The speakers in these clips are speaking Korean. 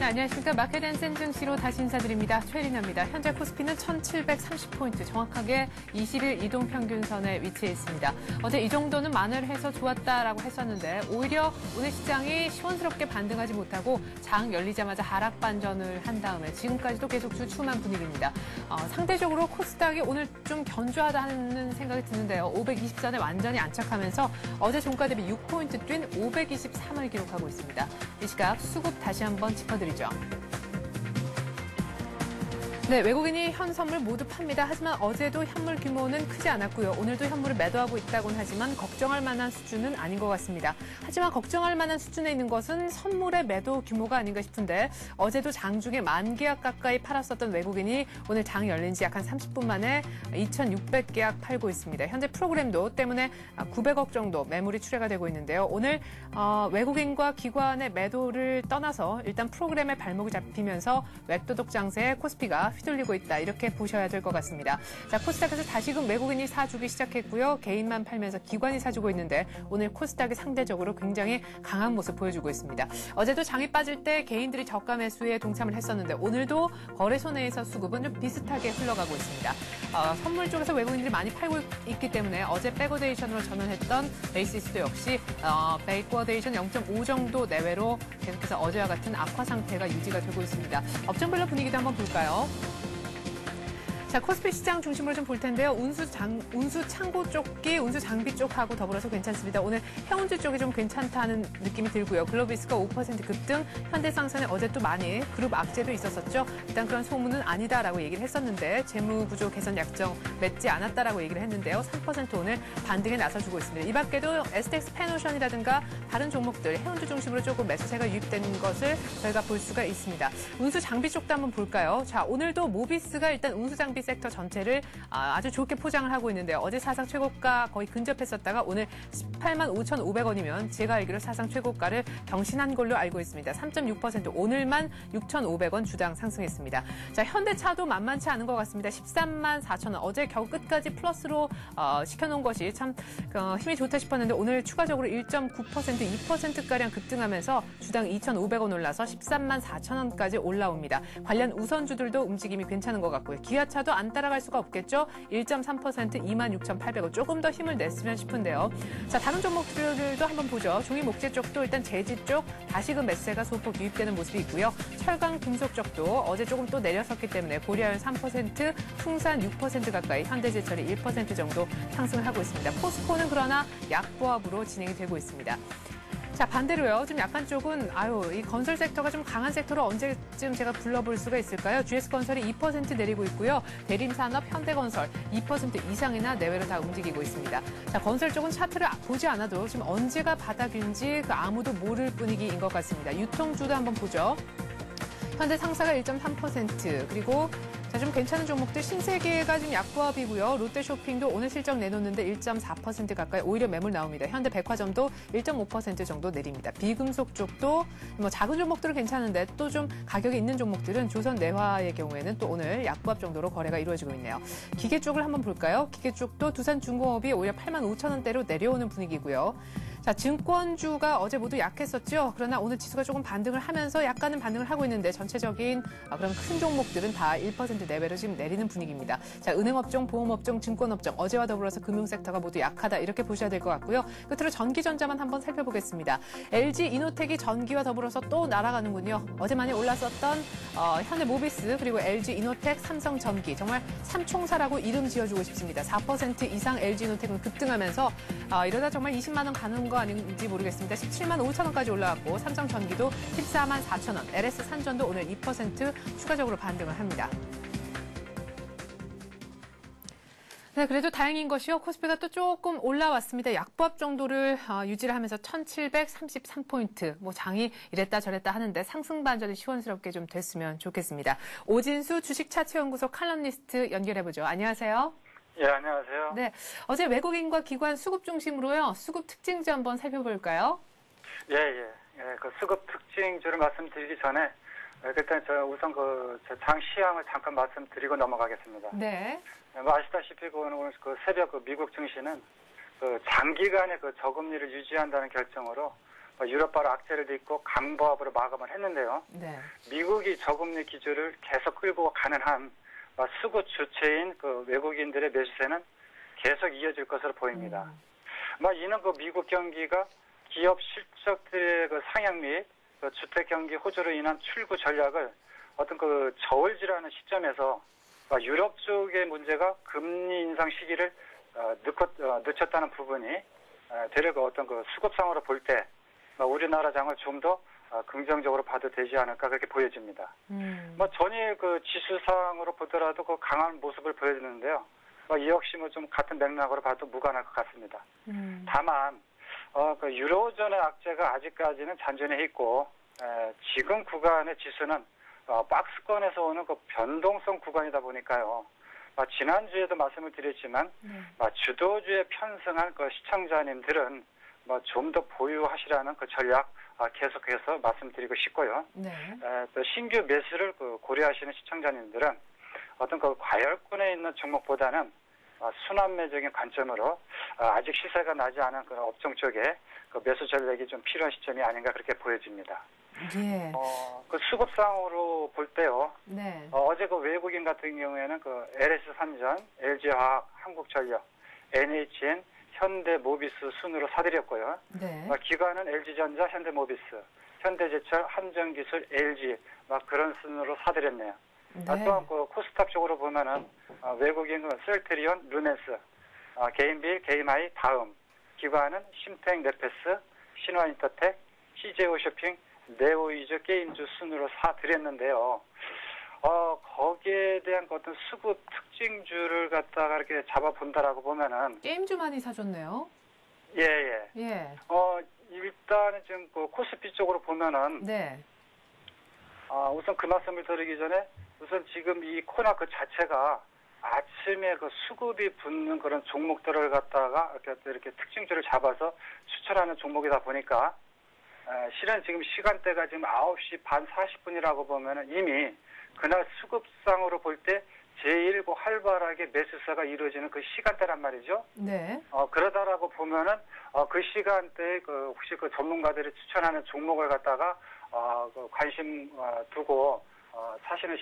네, 안녕하십니까. 마켓 앤센 증시로 다시 인사드립니다. 최리나입니다. 현재 코스피는 1730포인트, 정확하게 20일 이동평균선에 위치해 있습니다. 어제 이 정도는 만회해서 좋았다라고 했었는데 오히려 오늘 시장이 시원스럽게 반등하지 못하고 장 열리자마자 하락 반전을 한 다음에 지금까지도 계속 주춤한 분위기입니다. 상대적으로 코스닥이 오늘 좀 견조하다는 생각이 드는데요. 520선에 완전히 안착하면서 어제 종가 대비 6포인트 뛴 523을 기록하고 있습니다. 이 시각 수급 다시 한번 짚어드리죠. 네, 외국인이 현 선물 모두 팝니다. 하지만 어제도 현물 규모는 크지 않았고요. 오늘도 현물을 매도하고 있다고는 하지만 걱정할 만한 수준은 아닌 것 같습니다. 하지만 걱정할 만한 수준에 있는 것은 선물의 매도 규모가 아닌가 싶은데 어제도 장중에 10,000계약 가까이 팔았었던 외국인이 오늘 장 열린 지 약 한 30분 만에 2,600계약 팔고 있습니다. 현재 프로그램도 때문에 900억 정도 매물이 출회가 되고 있는데요. 오늘 외국인과 기관의 매도를 떠나서 일단 프로그램의 발목이 잡히면서 외도독 장세에 코스피가 휘둘리고 있다. 이렇게 보셔야 될 것 같습니다. 자, 코스닥에서 다시금 외국인이 사주기 시작했고요. 개인만 팔면서 기관이 사주고 있는데 오늘 코스닥이 상대적으로 굉장히 강한 모습 보여주고 있습니다. 어제도 장이 빠질 때 개인들이 저가 매수에 동참을 했었는데 오늘도 거래소 내에서 수급은 좀 비슷하게 흘러가고 있습니다. 선물 쪽에서 외국인들이 많이 팔고 있기 때문에 어제 백워데이션으로 전환했던 베이시스도 역시 백워데이션 0.5 정도 내외로 계속해서 어제와 같은 악화 상태가 유지가 되고 있습니다. 업종별로 분위기도 한번 볼까요? 자, 코스피 시장 중심으로 좀 볼 텐데요. 운수 창고 쪽기, 운수 장비 쪽하고 더불어서 괜찮습니다. 오늘 해운주 쪽이 좀 괜찮다는 느낌이 들고요. 글로비스가 5% 급등, 현대상선에 어제 또 많이 그룹 악재도 있었었죠. 일단 그런 소문은 아니다라고 얘기를 했었는데 재무구조 개선 약정 맺지 않았다라고 얘기를 했는데요. 3% 오늘 반등에 나서주고 있습니다. 이 밖에도 STX 페노션이라든가 다른 종목들 해운주 중심으로 조금 매수세가 유입되는 것을 저희가 볼 수가 있습니다. 운수 장비 쪽도 한번 볼까요? 자, 오늘도 모비스가 일단 운수 장비 섹터 전체를 아주 좋게 포장을 하고 있는데요. 어제 사상 최고가 거의 근접했었다가 오늘 18만 5,500원이면 제가 알기로 사상 최고가를 경신한 걸로 알고 있습니다. 3.6% 오늘만 6,500원 주당 상승했습니다. 자, 현대차도 만만치 않은 것 같습니다. 13만 4,000원. 어제 겨우 끝까지 플러스로 시켜놓은 것이 참 힘이 좋다 싶었는데 오늘 추가적으로 1.9%, 2%가량 급등하면서 주당 2,500원 올라서 13만 4,000원까지 올라옵니다. 관련 우선주들도 움직임이 괜찮은 것 같고요. 기아차도 안 따라갈 수가 없겠죠. 1.3% 26,800원. 조금 더 힘을 냈으면 싶은데요. 자, 다른 종목들도 한번 보죠. 종이 목재 쪽도 일단 제지 쪽 다시금 매수세가 소폭 유입되는 모습이 있고요. 철강 금속 쪽도 어제 조금 또 내렸었기 때문에 고려아연 3%, 풍산 6% 가까이, 현대제철이 1% 정도 상승을 하고 있습니다. 포스코는 그러나 약보합으로 진행이 되고 있습니다. 자, 반대로요. 좀 약간 쪽은 이 건설 섹터가 좀 강한 섹터로 언제쯤 제가 불러볼 수가 있을까요? GS건설이 2% 내리고 있고요. 대림산업, 현대건설 2% 이상이나 내외로 다 움직이고 있습니다. 자, 건설 쪽은 차트를 보지 않아도 지금 언제가 바닥인지 아무도 모를 분위기인 것 같습니다. 유통주도 한번 보죠. 현대 상사가 1.3%, 그리고 좀 괜찮은 종목들 신세계가 지금 약보합이고요. 롯데쇼핑도 오늘 실적 내놓는데 1.4% 가까이 오히려 매물 나옵니다. 현대백화점도 1.5% 정도 내립니다. 비금속 쪽도 작은 종목들은 괜찮은데 또 좀 가격이 있는 종목들은 조선내화의 경우에는 또 오늘 약보합 정도로 거래가 이루어지고 있네요. 기계 쪽을 한번 볼까요? 기계 쪽도 두산중공업이 오히려 85,000원대로 내려오는 분위기고요. 자, 증권주가 어제 모두 약했었죠. 그러나 오늘 지수가 조금 반등을 하면서 약간은 반등을 하고 있는데 전체적인 그런 큰 종목들은 다 1% 내외로 지금 내리는 분위기입니다. 자, 은행업종, 보험업종, 증권업종 어제와 더불어서 금융섹터가 모두 약하다 이렇게 보셔야 될 것 같고요. 끝으로 전기전자만 한번 살펴보겠습니다. LG이노텍이 전기와 더불어서 또 날아가는군요. 어제 많이 올랐었던 현대모비스 그리고 LG이노텍, 삼성전기 정말 삼총사라고 이름 지어주고 싶습니다. 4% 이상 LG이노텍은 급등하면서 이러다 정말 20만 원 가는 거 아닌지 모르겠습니다. 17만 5천원까지 올라왔고 삼성전기도 14만 4천원, LS산전도 오늘 2% 추가적으로 반등을 합니다. 네, 그래도 다행인 것이요. 코스피가 또 조금 올라왔습니다. 약보합 정도를 유지를 하면서 1733포인트. 장이 이랬다 저랬다 하는데 상승 반전이 시원스럽게 좀 됐으면 좋겠습니다. 오진수 주식차트연구소 칼럼니스트 연결해보죠. 안녕하세요. 예, 안녕하세요. 네, 어제 외국인과 기관 수급 중심으로요. 수급 특징주 한번 살펴볼까요? 예. 그 수급 특징주를 말씀드리기 전에 일단 우선 장 시황을 잠깐 말씀드리고 넘어가겠습니다. 네. 아시다시피 오늘 새벽 미국 증시는 장기간의 저금리를 유지한다는 결정으로 유럽바로 악재를 딛고 강보합으로 마감을 했는데요. 네. 미국이 저금리 기조를 계속 끌고 가는 한 수급 주체인 그 외국인들의 매수세는 계속 이어질 것으로 보입니다. 이는 그 미국 경기가 기업 실적들의 그 상향 및 그 주택 경기 호조로 인한 출구 전략을 어떤 그 저울질하는 시점에서 유럽 쪽의 문제가 금리 인상 시기를 늦췄다는 부분이 대략 어떤 그 수급상으로 볼 때 우리나라 장을 좀 더 긍정적으로 봐도 되지 않을까 그렇게 보여집니다. 전일 그 지수상으로 보더라도 그 강한 모습을 보여주는데요. 이 역시 좀 같은 맥락으로 봐도 무관할 것 같습니다. 다만 그 유로존의 악재가 아직까지는 잔존해 있고 지금 구간의 지수는 박스권에서 오는 그 변동성 구간이다 보니까요. 지난주에도 말씀을 드렸지만 주도주에 편승한 그 시청자님들은 좀 더 보유하시라는 그 전략 계속해서 말씀드리고 싶고요. 네. 또 신규 매수를 그 고려하시는 시청자님들은 어떤 그 과열권에 있는 종목보다는 순환매적인 관점으로 아직 시세가 나지 않은 그 업종 쪽에 그 매수 전략이 좀 필요한 시점이 아닌가 그렇게 보여집니다. 예. 그 수급상으로 볼 때요. 네. 어제 그 외국인 같은 경우에는 그 LS삼전, LG화학, 한국전력, NHN, 현대모비스 순으로 사들였고요. 네. 기관은 LG전자, 현대모비스, 현대제철, 한전기술, LG 그런 순으로 사들였네요. 네. 또한 그 코스닥 쪽으로 보면은 외국인 셀트리온, 루멘스, 개인빌, 게임하이, 다음, 기관은 심택, 네페스, 신화인터텍, CJO 쇼핑, 네오이즈 게임즈 순으로 사들였는데요. 거기에 대한 어떤 수급 특징주를 갖다가 이렇게 잡아본다라고 보면은 게임주 많이 사줬네요. 예. 예. 일단은 지금 그 코스피 쪽으로 보면은 네. 우선 그 말씀을 드리기 전에 우선 지금 이 코나 그 자체가 아침에 그 수급이 붙는 그런 종목들을 갖다가 이렇게 특징주를 잡아서 추천하는 종목이다 보니까 실은 지금 시간대가 지금 9시 반 40분이라고 보면은 이미 그날 수급상으로 볼 때 제일 그 활발하게 매수세가 이루어지는 그 시간대란 말이죠. 네. 그러다라고 보면은 그 시간대에 그 혹시 그 전문가들이 추천하는 종목을 갖다가 그 관심 두고 사시는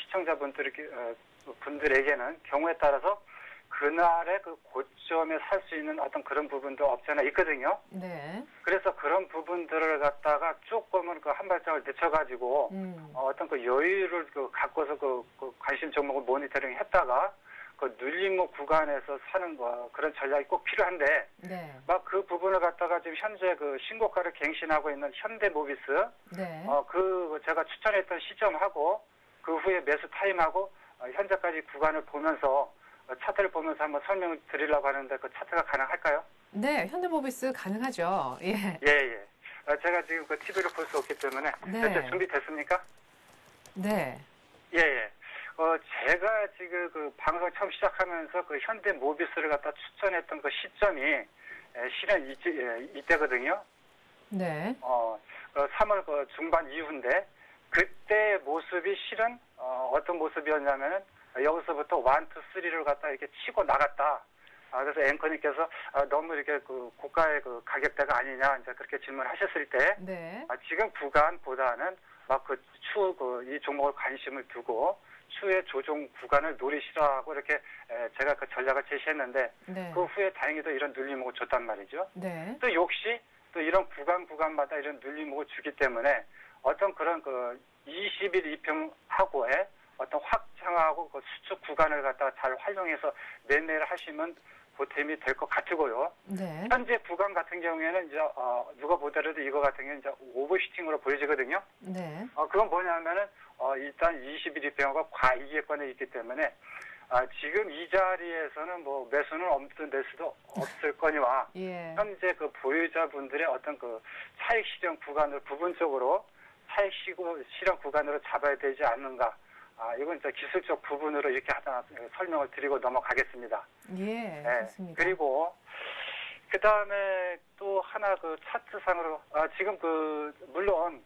분들에게는 경우에 따라서 그날의 그 고점에 살 수 있는 어떤 그런 부분도 없잖아 있거든요. 네. 그래서 그런 부분들을 갖다가 조금은 그 한 발짝을 늦춰가지고 어떤 그 여유를 그 갖고서 그 관심 종목을 모니터링 했다가 그 눌림목 구간에서 사는 그런 전략이 꼭 필요한데 네. 그 부분을 갖다가 지금 현재 그 신고가를 갱신하고 있는 현대모비스 네. 그 제가 추천했던 시점하고 그 후에 매수 타임하고 현재까지 구간을 보면서 차트를 보면서 한번 설명을 드리려고 하는데 그 차트가 가능할까요? 네, 현대모비스 가능하죠. 예. 예. 제가 지금 그 TV를 볼 수 없기 때문에 네. 현재 준비됐습니까? 네. 예. 제가 지금 그 방송 처음 시작하면서 그 현대모비스를 갖다 추천했던 그 시점이 실은 이때거든요. 네. 3월 그 중반 이후인데 그때 모습이 실은 어떤 모습이었냐면은 여기서부터 1, 2, 3를 갖다 이렇게 치고 나갔다. 그래서 앵커님께서 너무 이렇게 그 고가의 그 가격대가 아니냐 이제 그렇게 질문하셨을 때 네. 지금 구간보다는 이 종목을 관심을 두고 추의 조정 구간을 노리시라고 이렇게 제가 그 전략을 제시했는데 네. 그 후에 다행히도 이런 눌림목을 줬단 말이죠. 네. 또 역시 또 이런 구간마다 이런 눌림목을 주기 때문에 어떤 그런 그 20일 2평하고의 어떤 확장하고 그 수축 구간을 갖다가 잘 활용해서 매매를 하시면 보탬이 될 것 같고요. 네. 현재 구간 같은 경우에는 이제 누가 보더라도 이거 같은 경우는 이제 오버슈팅으로 보여지거든요. 네. 그건 뭐냐면은 일단 21일 평가 과이익권에 있기 때문에 지금 이 자리에서는 뭐 매수는 없든 매수도 없을 거니와 예. 현재 그 보유자분들의 어떤 그 차익 실현 구간을 부분적으로 차익 실현 구간으로 잡아야 되지 않는가. 이건 이제 기술적 부분으로 이렇게 하나 설명을 드리고 넘어가겠습니다. 예. 네. 좋습니다. 그리고 그 다음에 또 하나 그 차트상으로 지금 물론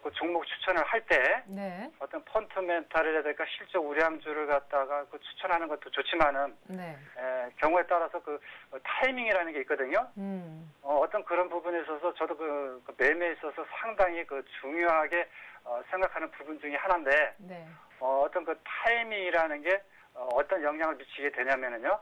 그 종목 추천을 할 때 네. 어떤 펀더멘탈이라든가 실적 우량주를 갖다가 그 추천하는 것도 좋지만은 네. 경우에 따라서 그 타이밍이라는 게 있거든요. 어떤 그런 부분에 있어서 저도 그 매매에 있어서 상당히 그 중요하게 생각하는 부분 중에 하나인데 네. 어떤 그 타이밍이라는 게 어떤 영향을 미치게 되냐면은요.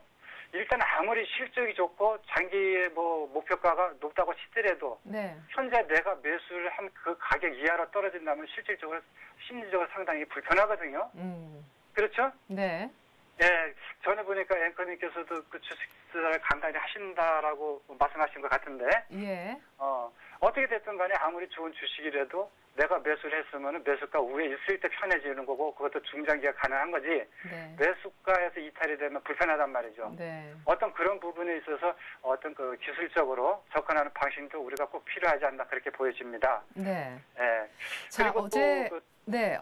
일단 아무리 실적이 좋고 장기 목표가가 높다고 치더라도 네. 현재 내가 매수를 한 그 가격 이하로 떨어진다면 실질적으로 심리적으로 상당히 불편하거든요. 그렇죠? 네. 예, 전에 보니까 앵커님께서도 그 주식 투자를 간단히 하신다라고 말씀하신 것 같은데, 예. 어떻게 됐든 간에 아무리 좋은 주식이라도 내가 매수를 했으면 매수가 위에 있을 때 편해지는 거고 그것도 중장기가 가능한 거지. 네. 매수가에서 이탈이 되면 불편하단 말이죠. 네. 어떤 그런 부분에 있어서 어떤 그 기술적으로 접근하는 방식도 우리가 꼭 필요하지 않나 그렇게 보여집니다. 네. 예. 자, 그리고 어제 또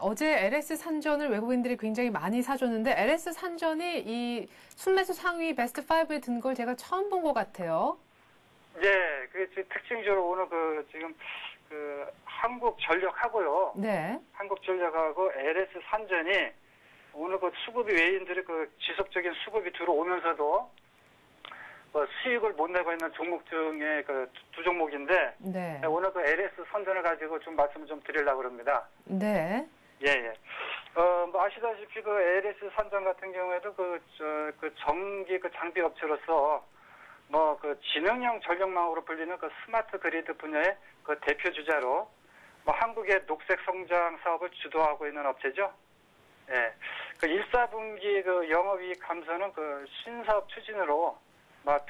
어제 LS 산전을 외국인들이 굉장히 많이 사줬는데 LS 산전이 이 순매수 상위 베스트 5에 든 걸 제가 처음 본 것 같아요. 예, 그 특징적으로 오늘 지금 한국전력하고요. 네. 한국전력하고 LS 산전이 오늘 그 수급이 외인들의 그 지속적인 수급이 들어오면서도 수익을 못 내고 있는 종목 중에 그 두 종목인데 네. 오늘 그 LS 산전을 가지고 좀 말씀을 좀 드리려고 합니다. 네. 예. 아시다시피 그 LS 산전 같은 경우에도 그 전기 그 장비 업체로서 그 지능형 전력망으로 불리는 그 스마트 그리드 분야의 그 대표 주자로 한국의 녹색 성장 사업을 주도하고 있는 업체죠. 예. 그 1사분기 그 영업이익 감소는 그 신사업 추진으로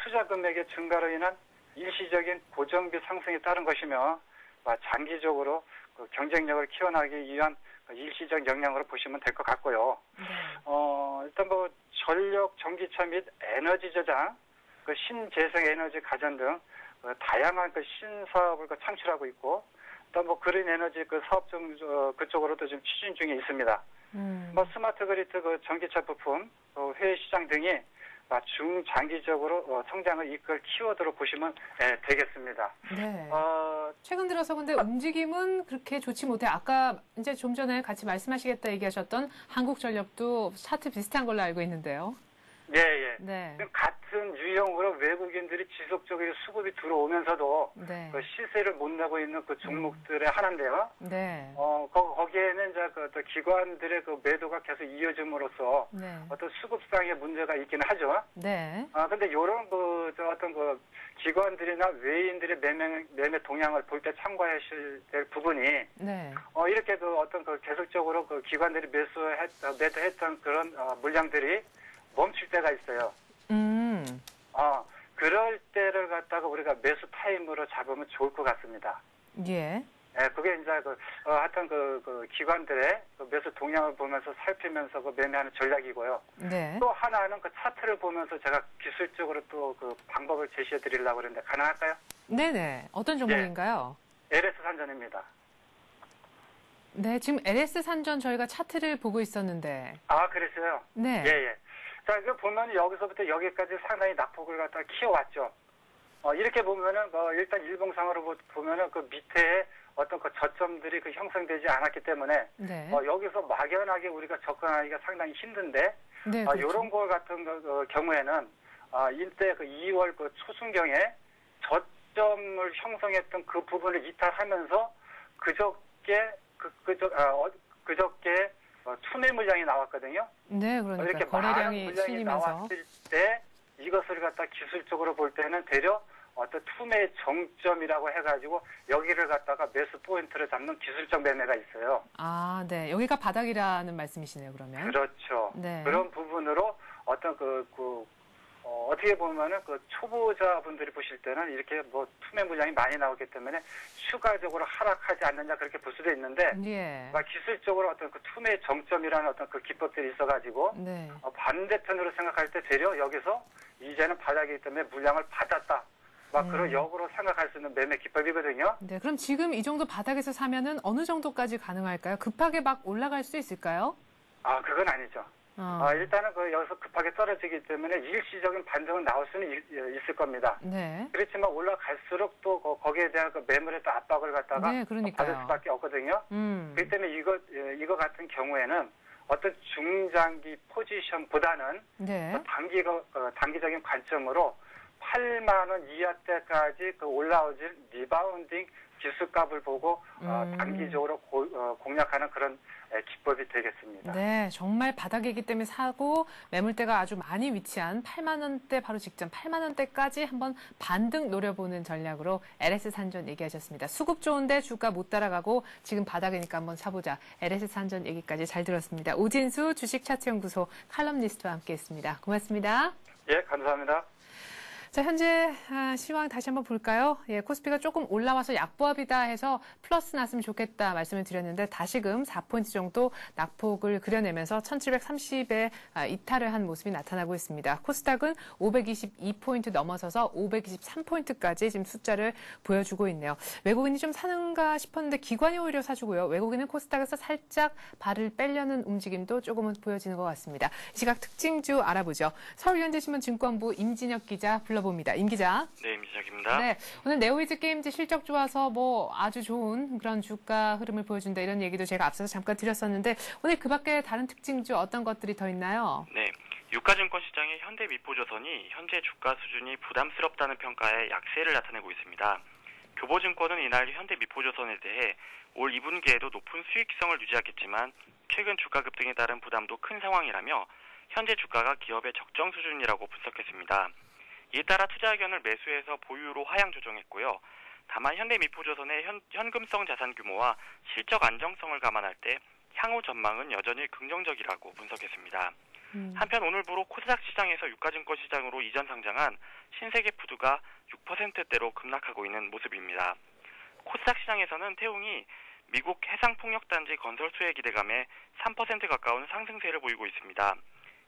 투자 금액의 증가로 인한 일시적인 고정비 상승에 따른 것이며 장기적으로 그 경쟁력을 키워나가기 위한 일시적 영향으로 보시면 될 것 같고요. 네. 일단 전력, 전기차 및 에너지 저장, 그 신재생 에너지 가전 등 다양한 그 신사업을 창출하고 있고 또 그린 에너지 그 사업 중 그쪽으로도 지금 추진 중에 있습니다. 스마트 그리드 그 전기차 부품, 해외 시장 등이 중장기적으로 성장을 이끌 키워드로 보시면 되겠습니다. 네. 최근 들어서 근데 움직임은 그렇게 좋지 못해. 아까 이제 좀 전에 같이 말씀하시겠다 얘기하셨던 한국전력도 차트 비슷한 걸로 알고 있는데요. 예. 네. 같은 유형으로 외국인들이 지속적으로 수급이 들어오면서도 네. 그 시세를 못 내고 있는 그 종목들의 하나인데요. 네. 거기에는 이제 또 기관들의 그 매도가 계속 이어짐으로써 네. 어떤 수급상의 문제가 있기는 하죠. 네. 근데 요런 어떤 기관들이나 외인들의 매매 동향을 볼 때 참고하셔야 될 부분이 네. 이렇게 어떤 계속적으로 기관들이 매도했던 그런 물량들이 멈출 때가 있어요. 그럴 때를 갖다가 우리가 매수 타임으로 잡으면 좋을 것 같습니다. 예. 예, 그게 이제 하여튼 기관들의 매수 동향을 보면서 살피면서 매매하는 전략이고요. 네. 또 하나는 그 차트를 보면서 제가 기술적으로 또 방법을 제시해 드리려고 그러는데 가능할까요? 네네. 어떤 종목인가요? LS 산전입니다. 네, 지금 LS 산전 저희가 차트를 보고 있었는데. 그랬어요? 네. 예. 자, 이거 보면 여기서부터 여기까지 상당히 낙폭을 갖다가 키워왔죠. 이렇게 보면은, 일단 일봉상으로 보면은 그 밑에 어떤 저점들이 형성되지 않았기 때문에, 네. 여기서 막연하게 우리가 접근하기가 상당히 힘든데, 네, 그렇죠. 요런 거 같은 경우에는, 이때 2월 초순경에 저점을 형성했던 그 부분을 이탈하면서 그저께 투매 물량이 나왔거든요. 네, 그러니까 이렇게 거래량이 많은 물량이 실리면서. 나왔을 때 이것을 갖다 기술적으로 볼 때는 대략 어떤 투매 정점이라고 해가지고 여기를 갖다가 매수 포인트를 잡는 기술적 매매가 있어요. 네. 여기가 바닥이라는 말씀이시네요, 그러면. 그렇죠. 네. 그런 부분으로 어떤 어떻게 보면은 초보자분들이 보실 때는 이렇게 투매 물량이 많이 나오기 때문에 추가적으로 하락하지 않느냐 그렇게 볼 수도 있는데 예. 기술적으로 어떤 투매 정점이라는 어떤 기법들이 있어가지고 네. 반대편으로 생각할 때 되려 여기서 이제는 바닥이기 때문에 물량을 받았다. 그런 역으로 생각할 수 있는 매매 기법이거든요. 네, 그럼 지금 이 정도 바닥에서 사면은 어느 정도까지 가능할까요? 급하게 막 올라갈 수 있을까요? 그건 아니죠. 일단은 여기서 급하게 떨어지기 때문에 일시적인 반등은 나올 수는 있을 겁니다. 네. 그렇지만 올라갈수록 또 거기에 대한 매물의 또 압박을 갖다가 네, 받을 수밖에 없거든요. 그렇기 때문에 이거 같은 경우에는 어떤 중장기 포지션보다는 네. 단기적인 관점으로 8만 원 이하대까지 올라오질 리바운딩 지수값을 보고 단기적으로 공략하는 그런 기법이 되겠습니다. 네, 정말 바닥이기 때문에 사고 매물대가 아주 많이 위치한 8만 원대 바로 직전 8만 원대까지 한번 반등 노려보는 전략으로 LS 산전 얘기하셨습니다. 수급 좋은데 주가 못 따라가고 지금 바닥이니까 한번 사보자. LS 산전 얘기까지 잘 들었습니다. 오진수 주식차트연구소 칼럼니스트와 함께했습니다. 고맙습니다. 예, 감사합니다. 자, 현재 시황 다시 한번 볼까요? 예, 코스피가 조금 올라와서 약보합이다 해서 플러스 났으면 좋겠다 말씀을 드렸는데 다시금 4포인트 정도 낙폭을 그려내면서 1730에 이탈을 한 모습이 나타나고 있습니다. 코스닥은 522포인트 넘어서서 523포인트까지 지금 숫자를 보여주고 있네요. 외국인이 좀 사는가 싶었는데 기관이 오히려 사주고요. 외국인은 코스닥에서 살짝 발을 빼려는 움직임도 조금은 보여지는 것 같습니다. 이 시각 특징주 알아보죠. 서울현대신문 증권부 임진혁 기자 불러봅니다. 임 기자. 네, 임진혁입니다. 네, 오늘 네오이즈 게임즈 실적 좋아서 아주 좋은 그런 주가 흐름을 보여준다 이런 얘기도 제가 앞서서 잠깐 드렸었는데 오늘 그 밖에 다른 특징주 어떤 것들이 더 있나요? 네, 유가증권 시장의 현대미포조선이 현재 주가 수준이 부담스럽다는 평가에 약세를 나타내고 있습니다. 교보증권은 이날 현대미포조선에 대해 올 2분기에도 높은 수익성을 유지하겠지만 최근 주가 급등에 따른 부담도 큰 상황이라며 현재 주가가 기업의 적정 수준이라고 분석했습니다. 이에 따라 투자 의견을 매수해서 보유로 하향 조정했고요. 다만 현대미포조선의 현금성 자산 규모와 실적 안정성을 감안할 때 향후 전망은 여전히 긍정적이라고 분석했습니다. 한편 오늘부로 코스닥 시장에서 유가증권 시장으로 이전 상장한 신세계푸드가 6%대로 급락하고 있는 모습입니다. 코스닥 시장에서는 태웅이 미국 해상폭력단지 건설 수혜 기대감에 3% 가까운 상승세를 보이고 있습니다.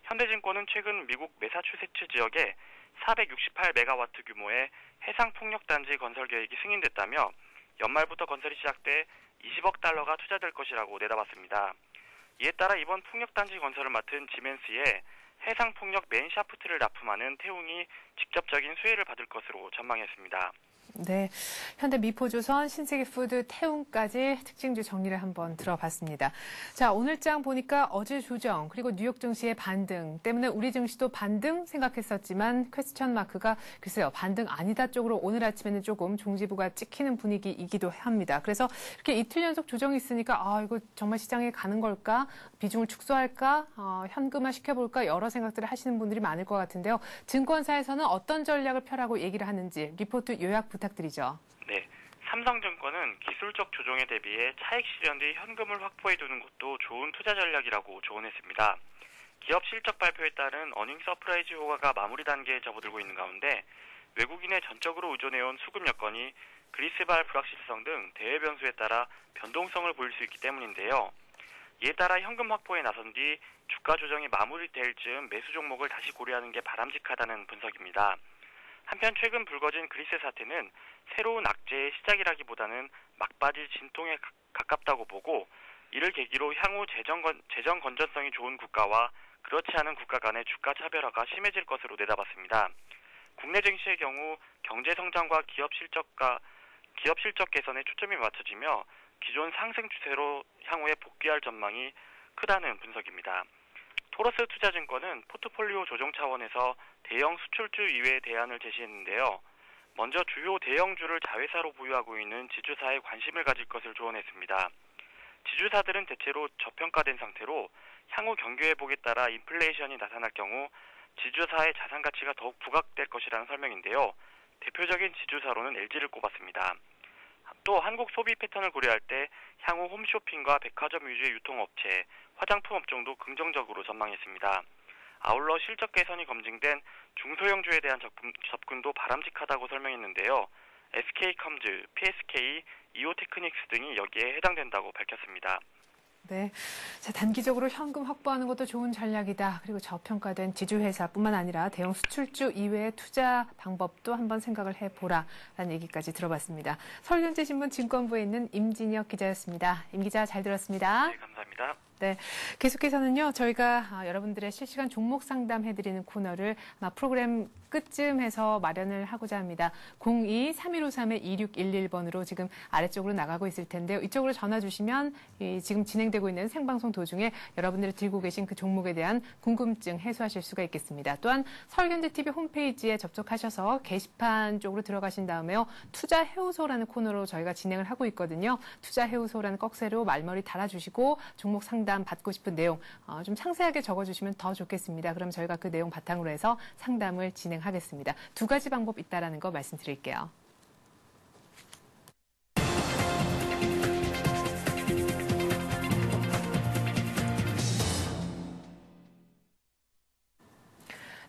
현대증권은 최근 미국 매사추세츠 지역에 468메가와트 규모의 해상폭력단지 건설 계획이 승인됐다며 연말부터 건설이 시작돼 20억 달러가 투자될 것이라고 내다봤습니다. 이에 따라 이번 폭력단지 건설을 맡은 지멘스에 해상폭력 맨샤프트를 납품하는 태웅이 직접적인 수혜를 받을 것으로 전망했습니다. 네, 현대미포조선, 신세계푸드, 태웅까지 특징주 정리를 한번 들어봤습니다. 자, 오늘장 보니까 어제 조정 그리고 뉴욕 증시의 반등 때문에 우리 증시도 반등 생각했었지만 퀘스천 마크가 글쎄요 반등 아니다 쪽으로 오늘 아침에는 조금 종지부가 찍히는 분위기이기도 합니다. 그래서 이렇게 이틀 연속 조정이 있으니까 이거 정말 시장에 가는 걸까? 비중을 축소할까? 현금화 시켜볼까? 여러 생각들을 하시는 분들이 많을 것 같은데요. 증권사에서는 어떤 전략을 펴라고 얘기를 하는지 리포트 요약 부탁드리죠. 네, 삼성증권은 기술적 조정에 대비해 차익 실현 뒤 현금을 확보해두는 것도 좋은 투자 전략이라고 조언했습니다. 기업 실적 발표에 따른 어닝 서프라이즈 효과가 마무리 단계에 접어들고 있는 가운데 외국인에 전적으로 의존해온 수급 여건이 그리스발 불확실성 등 대외 변수에 따라 변동성을 보일 수 있기 때문인데요. 이에 따라 현금 확보에 나선 뒤 주가 조정이 마무리될 즈음 매수 종목을 다시 고려하는 게 바람직하다는 분석입니다. 한편 최근 불거진 그리스 사태는 새로운 악재의 시작이라기보다는 막바질 진통에 가깝다고 보고 이를 계기로 향후 재정 건전성이 좋은 국가와 그렇지 않은 국가 간의 주가 차별화가 심해질 것으로 내다봤습니다. 국내 증시의 경우 경제 성장과 기업 실적 개선에 초점이 맞춰지며 기존 상승 추세로 향후에 복귀할 전망이 크다는 분석입니다. 토러스 투자증권은 포트폴리오 조정 차원에서 대형 수출주 이외의 대안을 제시했는데요. 먼저 주요 대형주를 자회사로 보유하고 있는 지주사에 관심을 가질 것을 조언했습니다. 지주사들은 대체로 저평가된 상태로 향후 경기 회복에 따라 인플레이션이 나타날 경우 지주사의 자산 가치가 더욱 부각될 것이라는 설명인데요. 대표적인 지주사로는 LG를 꼽았습니다. 또 한국 소비 패턴을 고려할 때 향후 홈쇼핑과 백화점 위주의 유통업체, 화장품 업종도 긍정적으로 전망했습니다. 아울러 실적 개선이 검증된 중소형주에 대한 접근도 바람직하다고 설명했는데요. SK컴즈, PSK, 이오테크닉스 등이 여기에 해당된다고 밝혔습니다. 네, 자, 단기적으로 현금 확보하는 것도 좋은 전략이다. 그리고 저평가된 지주회사뿐만 아니라 대형 수출주 이외의 투자 방법도 한번 생각을 해보라라는 얘기까지 들어봤습니다. 서울경제신문 증권부에 있는 임진혁 기자였습니다. 임 기자 잘 들었습니다. 네, 감사합니다. 네, 계속해서는요, 저희가 여러분들의 실시간 종목 상담해드리는 코너를 아마 프로그램 끝쯤에서 마련을 하고자 합니다. 02-3153-2611번으로 지금 아래쪽으로 나가고 있을 텐데요. 이쪽으로 전화 주시면 지금 진행되고 있는 생방송 도중에 여러분들이 들고 계신 그 종목에 대한 궁금증 해소하실 수가 있겠습니다. 또한 서울경제TV 홈페이지에 접속하셔서 게시판 쪽으로 들어가신 다음에요. 투자해우소라는 코너로 저희가 진행을 하고 있거든요. 투자해우소라는 꺽쇠로 말머리 달아주시고 종목 상담 받고 싶은 내용 좀 상세하게 적어주시면 더 좋겠습니다. 그럼 저희가 그 내용 바탕으로 해서 상담을 진행하겠습니다. 두 가지 방법 있다라는 거 말씀드릴게요.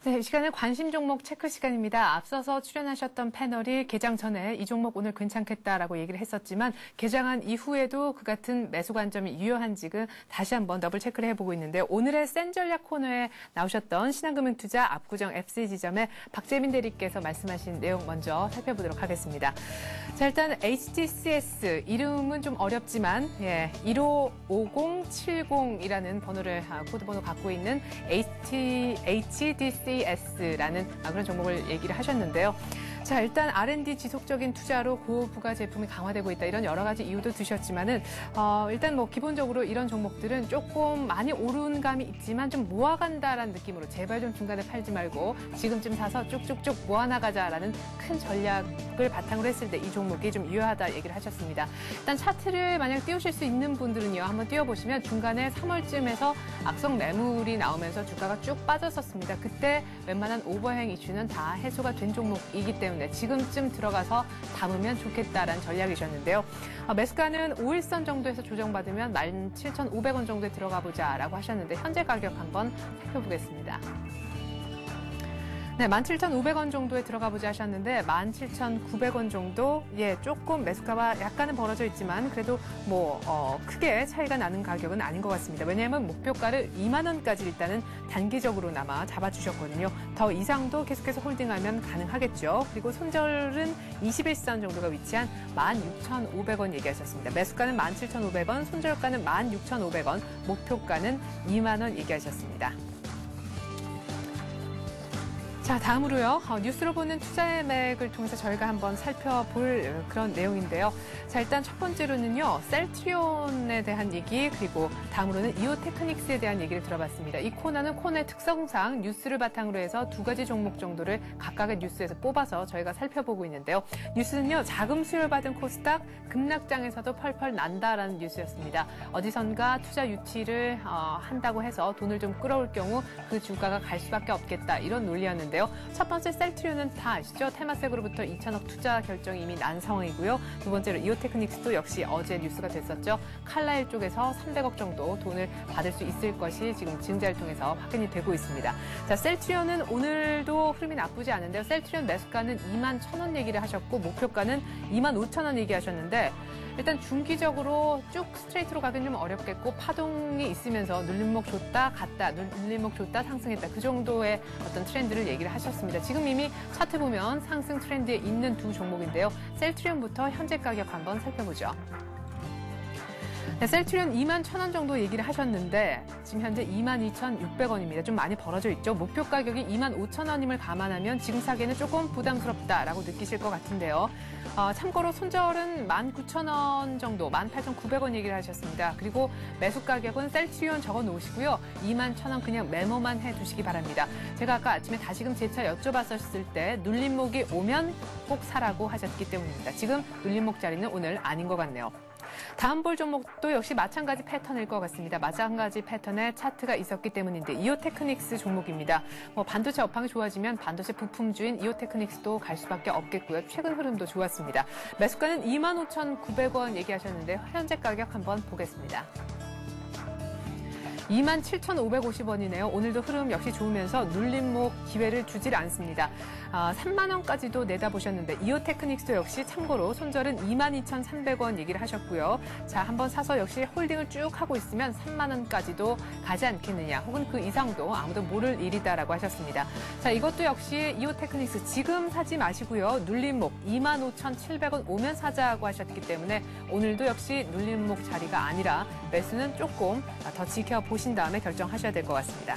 네, 이 시간은 관심 종목 체크 시간입니다. 앞서서 출연하셨던 패널이 개장 전에 이 종목 오늘 괜찮겠다라고 얘기를 했었지만 개장한 이후에도 그 같은 매수 관점이 유효한지는 다시 한번 더블 체크를 해보고 있는데 오늘의 센 전략 코너에 나오셨던 신한금융투자 압구정 FC지점의 박재민 대리께서 말씀하신 내용 먼저 살펴보도록 하겠습니다. 자, 일단 HTCS 이름은 좀 어렵지만 155070이라는 번호를 코드번호 갖고 있는 HTCS라는 그런 종목을 얘기를 하셨는데요. 자, 일단 R&D 지속적인 투자로 고부가 제품이 강화되고 있다. 이런 여러 가지 이유도 드셨지만은 일단 뭐 기본적으로 이런 종목들은 조금 많이 오른 감이 있지만 좀 모아간다라는 느낌으로 제발 좀 중간에 팔지 말고 지금쯤 사서 쭉쭉쭉 모아나가자라는 큰 전략을 바탕으로 했을 때 이 종목이 좀 유효하다 얘기를 하셨습니다. 일단 차트를 만약 띄우실 수 있는 분들은요. 한번 띄워보시면 중간에 3월쯤에서 악성 매물이 나오면서 주가가 쭉 빠졌었습니다. 그때 웬만한 오버행 이슈는 다 해소가 된 종목이기 때문에 지금쯤 들어가서 담으면 좋겠다라는 전략이셨는데요. 매수가는 5일선 정도에서 조정받으면 17,500원 정도에 들어가 보자라고 하셨는데 현재 가격 한번 살펴보겠습니다. 네, 17,500원 정도에 들어가 보자 하셨는데 17,900원 정도 조금 매수가와 약간은 벌어져 있지만 그래도 크게 차이가 나는 가격은 아닌 것 같습니다. 왜냐하면 목표가를 2만 원까지 일단은 단기적으로나마 잡아주셨거든요. 더 이상도 계속해서 홀딩하면 가능하겠죠. 그리고 손절은 21선 정도가 위치한 16,500원 얘기하셨습니다. 매수가는 17,500원, 손절가는 16,500원, 목표가는 2만 원 얘기하셨습니다. 자, 다음으로요. 뉴스로 보는 투자의 맥을 통해서 저희가 한번 살펴볼 그런 내용인데요. 자, 일단 첫 번째로는요. 셀트리온에 대한 얘기 그리고 다음으로는 이오테크닉스에 대한 얘기를 들어봤습니다. 이 코너는 코너의 특성상 뉴스를 바탕으로 해서 두 가지 종목 정도를 각각의 뉴스에서 뽑아서 저희가 살펴보고 있는데요. 뉴스는요. 자금 수혈 받은 코스닥 급락장에서도 펄펄 난다라는 뉴스였습니다. 어디선가 투자 유치를 한다고 해서 돈을 좀 끌어올 경우 그 주가가 갈 수밖에 없겠다. 이런 논리였는데요. 첫 번째 셀트리온은 다 아시죠? 테마색으로부터 2천억 투자 결정이 이미 난 상황이고요. 두 번째로 이오테크닉스도 역시 어제 뉴스가 됐었죠. 칼라일 쪽에서 300억 정도 돈을 받을 수 있을 것이 지금 증자를 통해서 확인이 되고 있습니다. 자, 셀트리온은 오늘도 흐름이 나쁘지 않은데요. 셀트리온 매수가는 21,000원 얘기를 하셨고 목표가는 25,000원 얘기하셨는데 일단 중기적으로 쭉 스트레이트로 가긴 좀 어렵겠고 파동이 있으면서 눌림목 줬다 갔다 눌림목 줬다 상승했다 그 정도의 어떤 트렌드를 얘기를 하셨습니다. 지금 이미 차트 보면 상승 트렌드에 있는 두 종목인데요. 셀트리온부터 현재 가격 한번 살펴보죠. 네, 셀트리온 21,000원 정도 얘기를 하셨는데 지금 현재 22,600원입니다. 좀 많이 벌어져 있죠. 목표 가격이 25,000원임을 감안하면 지금 사기에는 조금 부담스럽다라고 느끼실 것 같은데요. 참고로 손절은 19,000원 정도, 18,900원 얘기를 하셨습니다. 그리고 매수 가격은 셀트리온 적어 놓으시고요. 21,000원 그냥 메모만 해두시기 바랍니다. 제가 아까 아침에 다시금 재차 여쭤봤었을 때 눌림목이 오면 꼭 사라고 하셨기 때문입니다. 지금 눌림목 자리는 오늘 아닌 것 같네요. 다음 볼 종목도 역시 마찬가지 패턴일 것 같습니다. 마찬가지 패턴의 차트가 있었기 때문인데 이오테크닉스 종목입니다. 반도체 업황이 좋아지면 반도체 부품주인 이오테크닉스도 갈 수밖에 없겠고요. 최근 흐름도 좋았습니다. 매수가는 25,900원 얘기하셨는데 현재 가격 한번 보겠습니다. 27,550원이네요. 오늘도 흐름 역시 좋으면서 눌림목 기회를 주질 않습니다. 3만 원까지도 내다보셨는데 이오테크닉스도 역시 참고로 손절은 22,300원 얘기를 하셨고요. 자, 한번 사서 역시 홀딩을 쭉 하고 있으면 3만 원까지도 가지 않겠느냐, 혹은 그 이상도 아무도 모를 일이다라고 하셨습니다. 자, 이것도 역시 이오테크닉스 지금 사지 마시고요. 눌림목 25,700원 오면 사자고 하셨기 때문에 오늘도 역시 눌림목 자리가 아니라 매수는 조금 더 지켜보신 다음에 결정하셔야 될 것 같습니다.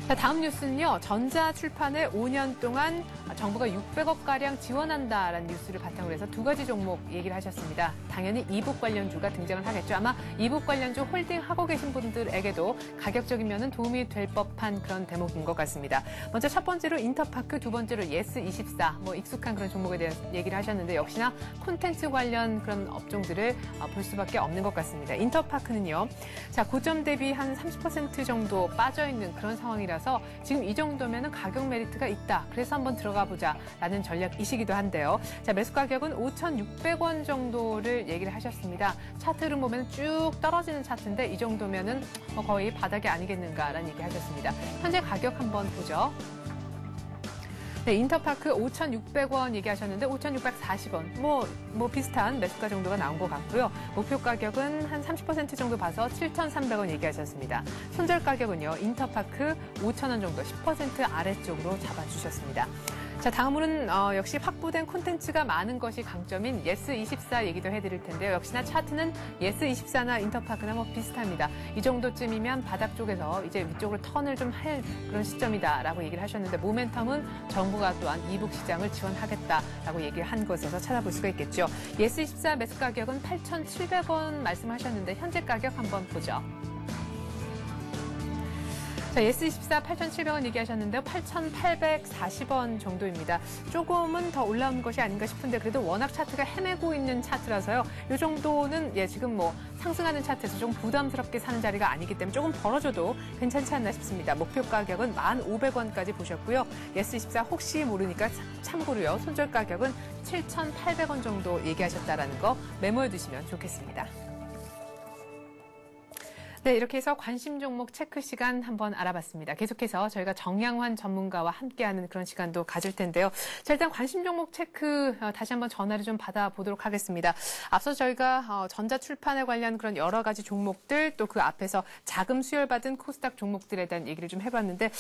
자, 다음 뉴스는요. 전자출판에 5년 동안 정부가 600억가량 지원한다라는 뉴스를 바탕으로 해서 두 가지 종목 얘기를 하셨습니다. 당연히 이북 관련주가 등장을 하겠죠. 아마 이북 관련주 홀딩하고 계신 분들에게도 가격적인 면은 도움이 될 법한 그런 대목인 것 같습니다. 먼저 첫 번째로 인터파크, 두 번째로 예스24, 뭐 익숙한 그런 종목에 대해서 얘기를 하셨는데 역시나 콘텐츠 관련 그런 업종들을 볼 수밖에 없는 것 같습니다. 인터파크는요. 자, 고점 대비 한 30% 정도 빠져있는 그런 상황이라서 지금 이 정도면은 가격 메리트가 있다. 그래서 한번 들어가 보자라는 전략이시기도 한데요. 자, 매수 가격은 5,600원 정도를 얘기를 하셨습니다. 차트 흐름 보면 쭉 떨어지는 차트인데 이 정도면은 거의 바닥이 아니겠는가라는 얘기 하셨습니다. 현재 가격 한번 보죠. 네, 인터파크 5,600원 얘기하셨는데 5,640원. 뭐 비슷한 매수가 정도가 나온 것 같고요. 목표 가격은 한 30% 정도 봐서 7,300원 얘기하셨습니다. 손절 가격은요. 인터파크 5,000원 정도 10% 아래쪽으로 잡아주셨습니다. 자, 다음으로는 역시 확보된 콘텐츠가 많은 것이 강점인 예스24 얘기도 해드릴 텐데요. 역시나 차트는 예스24나 인터파크나 뭐 비슷합니다. 이 정도쯤이면 바닥 쪽에서 이제 위쪽으로 턴을 좀 할 그런 시점이다라고 얘기를 하셨는데 모멘텀은 정부가 또한 이북 시장을 지원하겠다라고 얘기를 한 것에서 찾아볼 수가 있겠죠. 예스24 매수 가격은 8,700원 말씀하셨는데 현재 가격 한번 보죠. 자, 예스24 8,700원 얘기하셨는데요. 8,840원 정도입니다. 조금은 더 올라오는 것이 아닌가 싶은데 그래도 워낙 차트가 헤매고 있는 차트라서요. 이 정도는 지금 뭐 상승하는 차트에서 좀 부담스럽게 사는 자리가 아니기 때문에 조금 벌어줘도 괜찮지 않나 싶습니다. 목표 가격은 1,500원까지 보셨고요. 예스24 혹시 모르니까 참고로요. 손절 가격은 7,800원 정도 얘기하셨다라는 거 메모해 두시면 좋겠습니다. 네, 이렇게 해서 관심 종목 체크 시간 한번 알아봤습니다. 계속해서 저희가 정양환 전문가와 함께하는 그런 시간도 가질 텐데요. 자, 일단 관심 종목 체크 다시 한번 전화를 좀 받아보도록 하겠습니다. 앞서 저희가 전자출판에 관련 그런 여러 가지 종목들 또 그 앞에서 자금 수혈받은 코스닥 종목들에 대한 얘기를 좀 해봤는데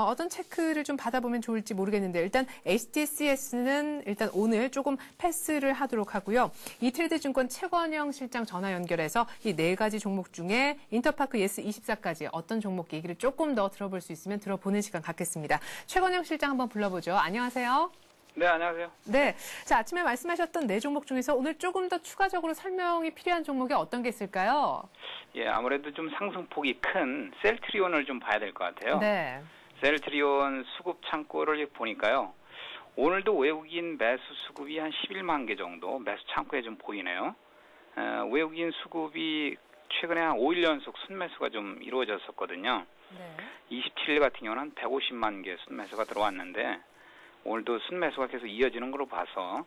어떤 체크를 좀 받아보면 좋을지 모르겠는데 일단 HTCS는 일단 오늘 조금 패스를 하도록 하고요. 이트레이드 증권 최권영 실장 전화 연결해서 이 네 가지 종목 중에 인터파크 예스24까지 어떤 종목 얘기를 조금 더 들어볼 수 있으면 들어보는 시간 갖겠습니다. 최권영 실장 한번 불러보죠. 안녕하세요. 네, 안녕하세요. 네, 자, 아침에 말씀하셨던 네 종목 중에서 오늘 조금 더 추가적으로 설명이 필요한 종목이 어떤 게 있을까요? 예, 아무래도 좀 상승폭이 큰 셀트리온을 좀 봐야 될 것 같아요. 네. 셀트리온 수급 창구를 보니까요. 오늘도 외국인 매수 수급이 한 11만 개 정도 매수 창구에 좀 보이네요. 외국인 수급이 최근에 한 5일 연속 순매수가 좀 이루어졌었거든요. 네. 27일 같은 경우는 150만 개 순매수가 들어왔는데 오늘도 순매수가 계속 이어지는 걸로 봐서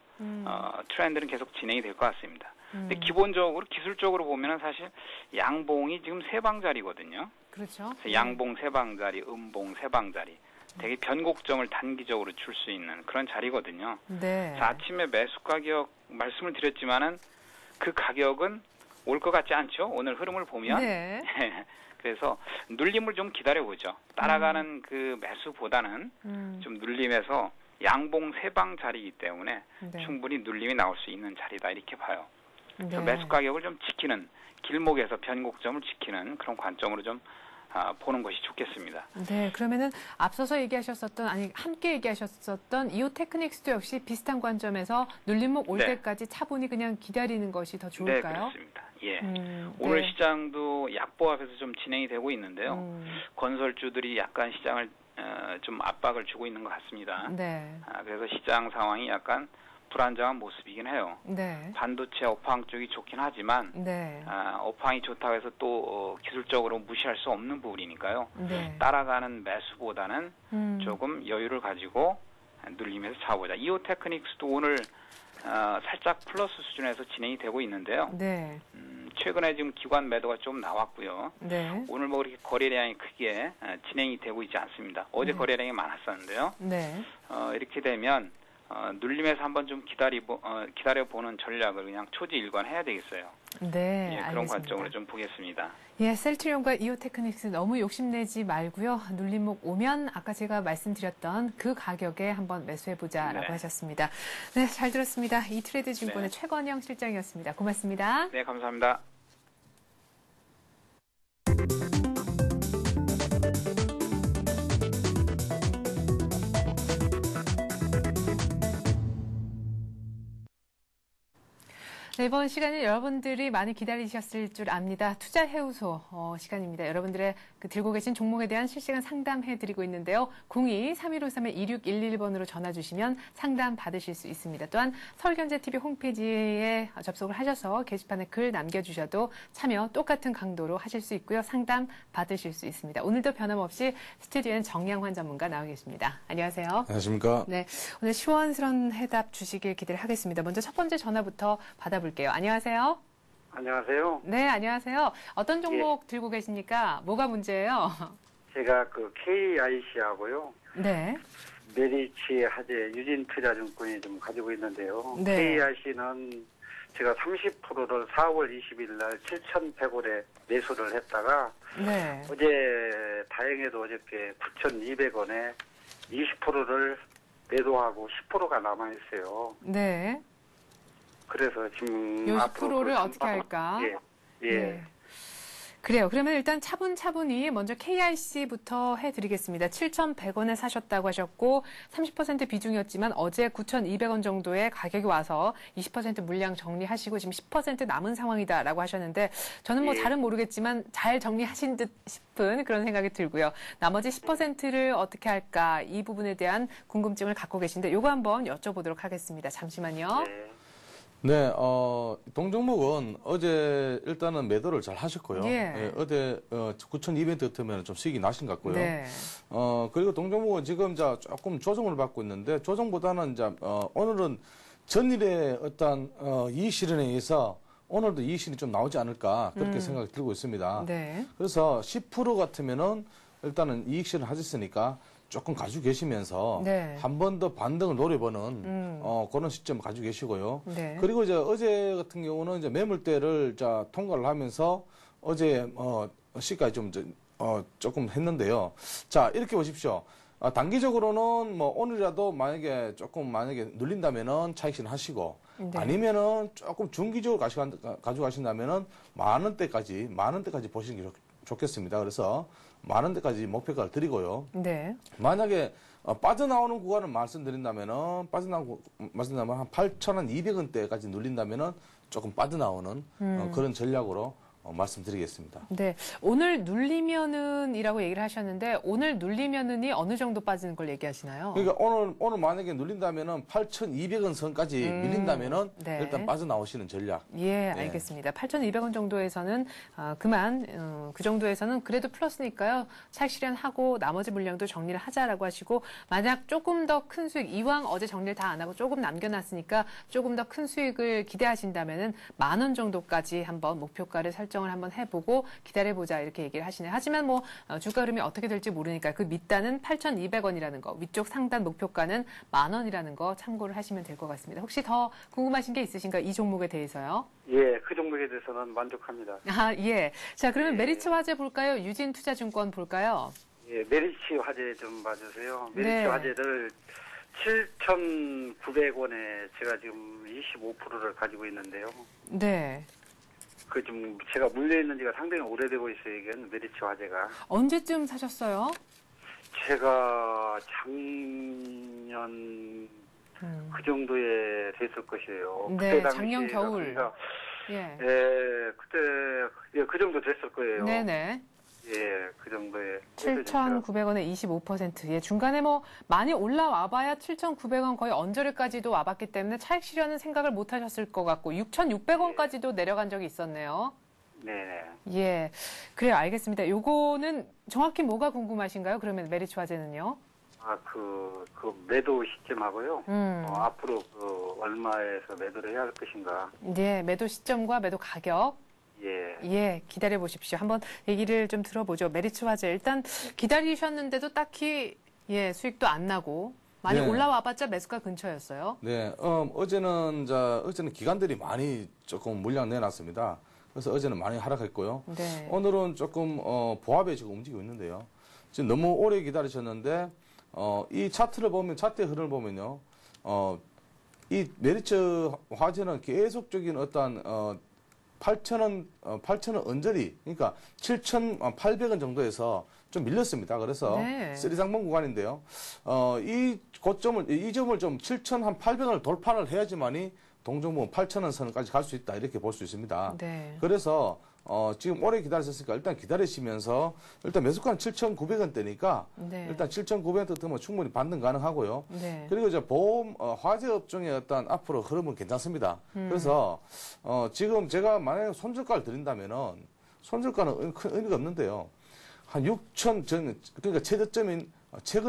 트렌드는 계속 진행이 될 것 같습니다. 근데 기본적으로 기술적으로 보면은 사실 양봉이 지금 세 방자리거든요. 그렇죠. 양봉 세 방자리, 음봉 세 방자리. 되게 변곡점을 단기적으로 줄 수 있는 그런 자리거든요. 네. 자, 아침에 매수 가격 말씀을 드렸지만은 그 가격은 올 것 같지 않죠? 오늘 흐름을 보면. 네. 그래서 눌림을 좀 기다려보죠. 따라가는 그 매수보다는 좀 눌림에서 양봉 세방 자리이기 때문에 네. 충분히 눌림이 나올 수 있는 자리다 이렇게 봐요. 그래서 네. 매수 가격을 좀 지키는 길목에서 변곡점을 지키는 그런 관점으로 좀 보는 것이 좋겠습니다. 네, 그러면은 앞서서 얘기하셨었던 함께 얘기하셨었던 이오테크닉스도 역시 비슷한 관점에서 눌림목 올 네. 때까지 차분히 그냥 기다리는 것이 더 좋을까요? 네, 그렇습니다. 예. 오늘 네. 시장도 약보합에서 좀 진행이 되고 있는데요. 건설주들이 약간 시장을 좀 압박을 주고 있는 것 같습니다. 네. 그래서 시장 상황이 약간 불안정한 모습이긴 해요. 네. 반도체 업황 쪽이 좋긴 하지만 네. 업황이 좋다고 해서 또 기술적으로 무시할 수 없는 부분이니까요. 네. 따라가는 매수보다는 조금 여유를 가지고 눌림에서 잡아보자. 이오테크닉스도 오늘 살짝 플러스 수준에서 진행이 되고 있는데요. 네. 최근에 지금 기관 매도가 좀 나왔고요. 네. 오늘 뭐 그렇게 거래량이 크게 진행이 되고 있지 않습니다. 어제 네. 거래량이 많았었는데요. 네. 이렇게 되면 눌림에서 한번 좀 기다려보는 전략을 그냥 초지일관해야 되겠어요. 네, 예, 그런 알겠습니다. 관점으로 좀 보겠습니다. 예, 셀트리온과 이오테크닉스 너무 욕심내지 말고요. 눌림목 오면 아까 제가 말씀드렸던 그 가격에 한번 매수해보자라고 네. 하셨습니다. 네, 잘 들었습니다. 이트레이드 증권의 네. 최건영 실장이었습니다. 고맙습니다. 네, 감사합니다. 네, 이번 시간은 여러분들이 많이 기다리셨을 줄 압니다. 투자해우소 시간입니다. 여러분들의 들고 계신 종목에 대한 실시간 상담해드리고 있는데요. 02-3153-2611번으로 전화 주시면 상담 받으실 수 있습니다. 또한 서울경제TV 홈페이지에 접속을 하셔서 게시판에 글 남겨주셔도 참여 똑같은 강도로 하실 수 있고요. 상담 받으실 수 있습니다. 오늘도 변함없이 스튜디오엔 정양환 전문가 나와 계십니다. 안녕하세요. 안녕하십니까. 네, 오늘 시원스러운 해답 주시길 기대를 하겠습니다. 먼저 첫 번째 전화부터 받아볼게요. 안녕하세요. 안녕하세요. 네, 안녕하세요. 어떤 종목 들고 계십니까? 뭐가 문제예요? 제가 그 KIC하고요. 네. 메리츠 화재 유진투자증권이 좀 가지고 있는데요. 네. KIC는 제가 30%를 4월 20일 날 7,100원에 매수를 했다가 네. 어제 다행히도 어저께 9,200원에 20%를 매도하고 10%가 남아있어요. 네. 그래서 지금 요 앞으로 10%를 그 어떻게 할까? 예. 네. 그래요. 그러면 일단 차분차분히 먼저 KIC부터 해드리겠습니다. 7,100원에 사셨다고 하셨고 30% 비중이었지만 어제 9,200원 정도의 가격이 와서 20% 물량 정리하시고 지금 10% 남은 상황이다라고 하셨는데 저는 뭐 예. 잘은 모르겠지만 잘 정리하신 듯 싶은 그런 생각이 들고요. 나머지 10%를 어떻게 할까 이 부분에 대한 궁금증을 갖고 계신데 요거 한번 여쭤보도록 하겠습니다. 잠시만요. 네. 네, 동종목은 어제 일단은 매도를 잘 하셨고요. 예. 어제 9,200 같으면 좀 수익이 나신 것 같고요. 네. 그리고 동종목은 지금 조금 조정을 받고 있는데 조정보다는 오늘은 전일의 어떤 이익 실현에 의해서 오늘도 이익 실현이 좀 나오지 않을까 그렇게 생각이 들고 있습니다. 네. 그래서 10% 같으면은 일단은 이익 실현 하셨으니까 조금 가지고 계시면서 네. 한 번 더 반등을 노려보는 그런 시점 가지고 계시고요. 네. 그리고 이제 어제 같은 경우는 이제 매물대를 통과를 하면서 어제 시가에 좀 조금 했는데요. 자, 이렇게 보십시오. 단기적으로는 뭐 오늘이라도 만약에 눌린다면은 차익 실현 하시고 네. 아니면은 조금 중기적으로 가지고 가신다면은 만 원대까지 보시는 게 좋겠습니다. 그래서 만 원대까지 목표가를 드리고요. 네. 만약에 빠져나오는 구간을 말씀드린다면은 말씀드리면 한 8,200원대까지 눌린다면은 조금 빠져나오는 그런 전략으로 말씀드리겠습니다. 네. 오늘 눌리면은이라고 얘기를 하셨는데 오늘 눌리면은이 어느 정도 빠지는 걸 얘기하시나요? 그러니까 오늘 만약에 눌린다면은 8,200원 선까지 밀린다면은 네. 일단 빠져나오시는 전략. 예, 알겠습니다. 8,200원 정도에서는 그 정도에서는 그래도 플러스니까요. 차익 실현하고 나머지 물량도 정리를 하자라고 하시고 만약 조금 더 큰 수익 이왕 어제 정리를 다 안 하고 조금 남겨놨으니까 조금 더 큰 수익을 기대하신다면은 10,000원 정도까지 한번 목표가를 설정을 한번 해보고 기다려보자 이렇게 얘기를 하시네요. 하지만 뭐 주가 흐름이 어떻게 될지 모르니까 그 밑단은 8,200원이라는 거, 위쪽 상단 목표가는 10,000원이라는 거 참고를 하시면 될 것 같습니다. 혹시 더 궁금하신 게 있으신가요? 이 종목에 대해서요? 예, 그 종목에 대해서는 만족합니다. 아, 예. 자, 그러면 예. 메리츠 화재 볼까요? 유진투자증권 볼까요? 예, 메리츠 화재 좀 봐주세요. 메리츠 네. 화재를 7,900원에 제가 지금 25%를 가지고 있는데요. 네. 그 좀 제가 물려 있는 지가 상당히 오래되고 있어요. 이건 메리츠 화재가. 언제쯤 사셨어요? 제가 작년 그 정도에 됐을 것이에요. 네, 그때 당시에가 작년 겨울. 그러니까 예. 그때 그 정도 됐을 거예요. 네네. 예, 그 정도에. 7,900원에 25%. 예, 중간에 뭐 많이 올라와 봐야 7,900원 거의 언저리까지도 와봤기 때문에 차익 실현은 생각을 못 하셨을 것 같고 6,600원까지도 내려간 적이 있었네요. 네네. 예. 그래요. 알겠습니다. 요거는 정확히 뭐가 궁금하신가요? 그러면 메리츠 화재는요? 그 매도 시점하고요. 앞으로 얼마에서 매도를 해야 할 것인가. 네, 매도 시점과 매도 가격. 예, 기다려 보십시오. 한번 얘기를 좀 들어보죠. 메리츠 화재. 일단 기다리셨는데도 딱히 수익도 안 나고 많이 네. 올라와봤자 매수가 근처였어요. 네, 어제는 기관들이 많이 조금 물량 내놨습니다. 그래서 어제는 많이 하락했고요. 네. 오늘은 조금 보합에 지금 움직이고 있는데요. 지금 너무 오래 기다리셨는데 이 차트를 보면 차트의 흐름을 보면요, 이 메리츠 화재는 계속적인 어떤 8,000원 언저리, 그러니까 7,800원 정도에서 좀 밀렸습니다. 그래서 네. 쓰리상봉 구간인데요. 이 점을 좀 7,800원을 돌파를 해야지만이 동종목 8,000원 선까지 갈 수 있다. 이렇게 볼 수 있습니다. 네. 그래서 지금 오래 기다리셨으니까 일단 기다리시면서 일단 매수가는 7,900원대니까 네. 일단 7,900원대 되면 충분히 반등 가능하고요. 네. 그리고 이제 보험 화재 업종의 어떤 앞으로 흐름은 괜찮습니다. 그래서 지금 제가 만약에 손절가를 드린다면은 손절가는 큰 의미가 없는데요. 한 6천 그러니까 최근의